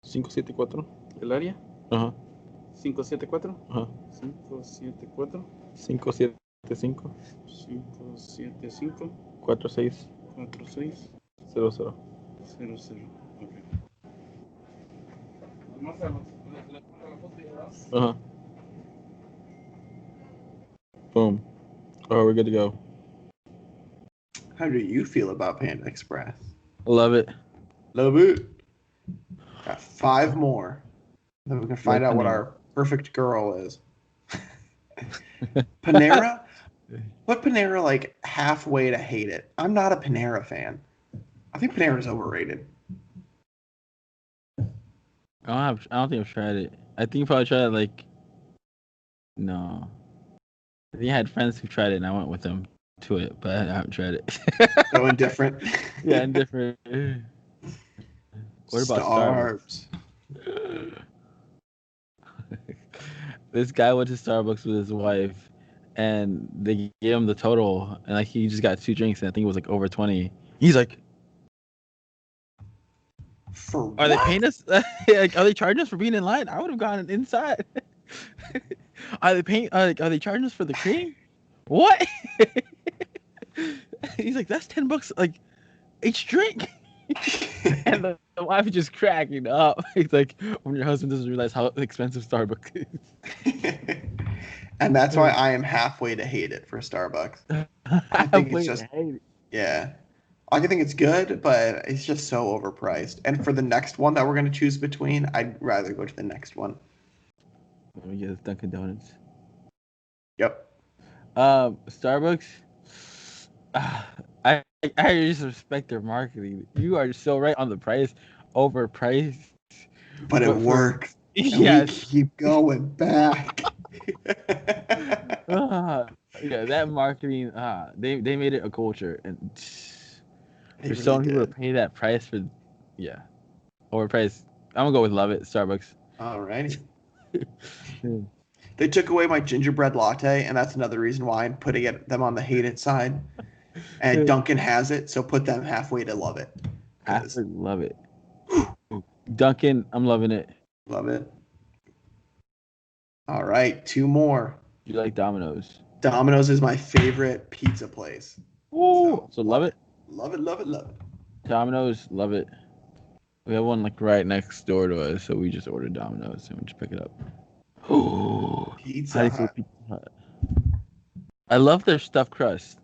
¿574? ¿El área? Ajá. 574. Ajá. 574. 575 575. 46 46. 00. 00. Ok. Uh-huh. Boom. Oh, we're good to go. How do you feel about Panda Express? Love it. Love it. Got 5 more. Then we can find Like out what Panera. our perfect girl is. Panera? Put Panera like halfway to hate it. I'm not a Panera fan. I think Panera's overrated. I don't think I've tried it. I think you probably tried it like no. I think I had friends who tried it and I went with them to it, but I haven't tried it. So indifferent. Yeah, indifferent. What about Starbucks? This guy went to Starbucks with his wife, and they gave him the total, and like he just got 2 drinks, and I think it was like over 20. He's like, For "Are they what? paying us? Like, are they charging us for being in line? I would have gone inside. Are they paying? Are they charging us for the cream? What?" He's like, "That's $10, like each drink." And the wife is just cracking up. He's like, when your husband doesn't realize how expensive Starbucks is. And that's why I am halfway to hate it for Starbucks. I think it's just, yeah. I think it's good, but it's just so overpriced. And for the next one that we're going to choose between, I'd rather go to the next one. Let me get Dunkin' Donuts. Yep. Starbucks. I just respect their marketing. You are so right on the price, overpriced. But it works. Yes. We keep going back. Yeah, that marketing. They made it a culture, and for so many people to pay that price for, yeah, overpriced. I'm gonna go with Love It Starbucks. Alrighty. They took away my gingerbread latte, and that's another reason why I'm putting them on the hate it side. And Dunkin' has it, so put them halfway to Love It. Halfway Love It. Dunkin', I'm loving it. Love it. All right, 2 more. You like Domino's? Domino's is my favorite pizza place. Ooh, so Love It. Love it, love it, love it. Domino's, Love It. We have one like right next door to us, so we just ordered Domino's and we just pick it up. Oh, Pizza Hut. I love their stuffed crust.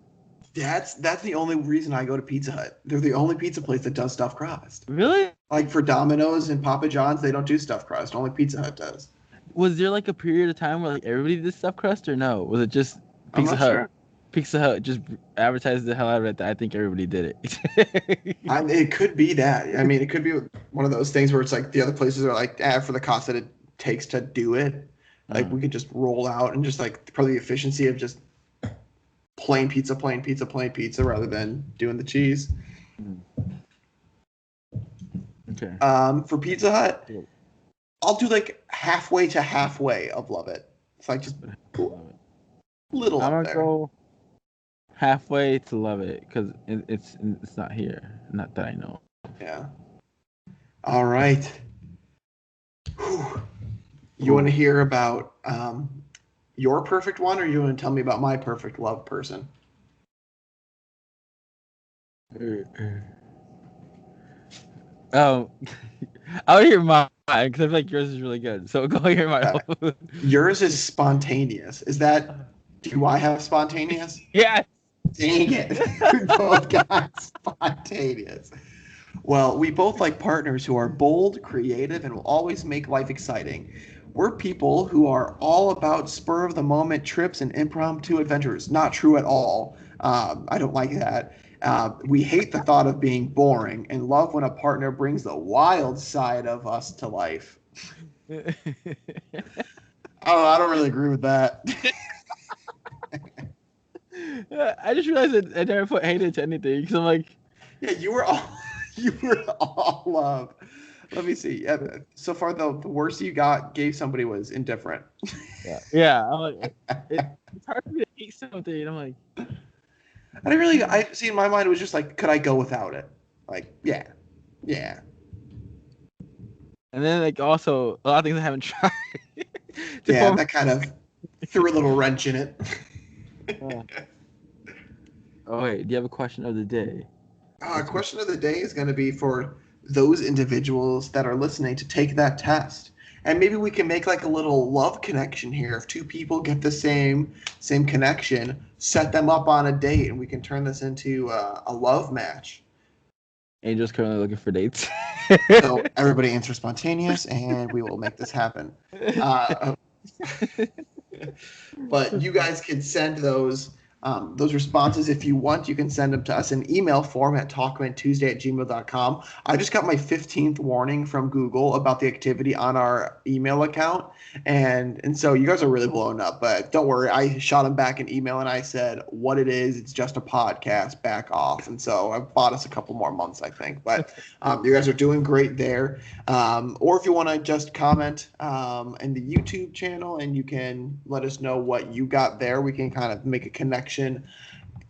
That's the only reason I go to Pizza Hut. They're the only pizza place that does stuffed crust. Really? Like for Domino's and Papa John's, they don't do stuffed crust. Only Pizza Hut does. Was there like a period of time where like everybody did stuffed crust, or no? Was it just Pizza Hut? Sure. Pizza Hut just advertised the hell out of it. I think everybody did it. It could be that. I mean, it could be one of those things where it's like the other places are like, for the cost that it takes to do it, like we could just roll out and just like probably the efficiency of just plain pizza rather than doing the cheese. Okay. For Pizza Hut, I'll do like halfway to halfway of Love It. It's like just little I'm up gonna there. go halfway to Love It because it's not here. Not that I know. Yeah. All right. Whew. You want to hear about your perfect one, or you want to tell me about my perfect love person? I would hear mine because I feel like yours is really good. So go hear mine. Yours is spontaneous. Do I have spontaneous? Yeah. Dang it. We both got spontaneous. Well, we both like partners who are bold, creative, and will always make life exciting. We're people who are all about spur of the moment trips and impromptu adventures. Not true at all. I don't like that. We hate the thought of being boring and love when a partner brings the wild side of us to life. I don't really agree with that. I just realized that I never put hated to anything because I'm like, yeah, you were all love. Let me see. So far, the worst you gave somebody was indifferent. Yeah. I'm like, it's hard for me to hate something. I'm like, I see in my mind it was just like, could I go without it? Like, yeah. And then like also a lot of things I haven't tried. That kind of threw a little wrench in it. Oh wait, do you have a question of the day? Question of the day is going to be for those individuals that are listening to take that test. And maybe we can make like a little love connection here. If 2 people get the same connection, set them up on a date, and we can turn this into a love match. Angel's currently looking for dates. So everybody answer spontaneous, and we will make this happen. But you guys can send those Those responses, if you want, you can send them to us in email form at talkmentuesday@gmail.com. I just got my 15th warning from Google about the activity on our email account. And so you guys are really blowing up, but don't worry. I shot them back an email and I said what it is. It's just a podcast. Back off. And so I bought us a couple more months, I think. But you guys are doing great there. Or if you want to just comment in the YouTube channel and you can let us know what you got there, we can kind of make a connection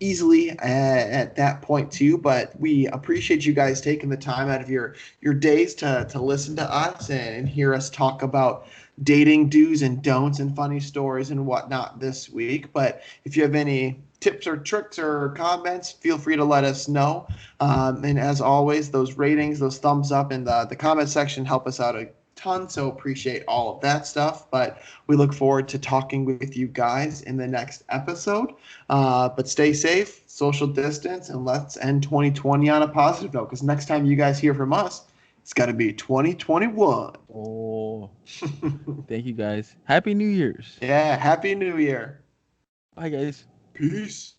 easily at that point too. But we appreciate you guys taking the time out of your days to listen to us and hear us talk about dating do's and don'ts and funny stories and whatnot this week. But if you have any tips or tricks or comments, feel free to let us know. And as always, those ratings, those thumbs up in the comment section help us out a ton. So appreciate all of that stuff. But we look forward to talking with you guys in the next episode. But stay safe, social distance, and let's end 2020 on a positive note. Because next time you guys hear from us, it's got to be 2021. Oh, thank you guys. Happy New Year's. Yeah, Happy New Year. Bye, guys. Peace.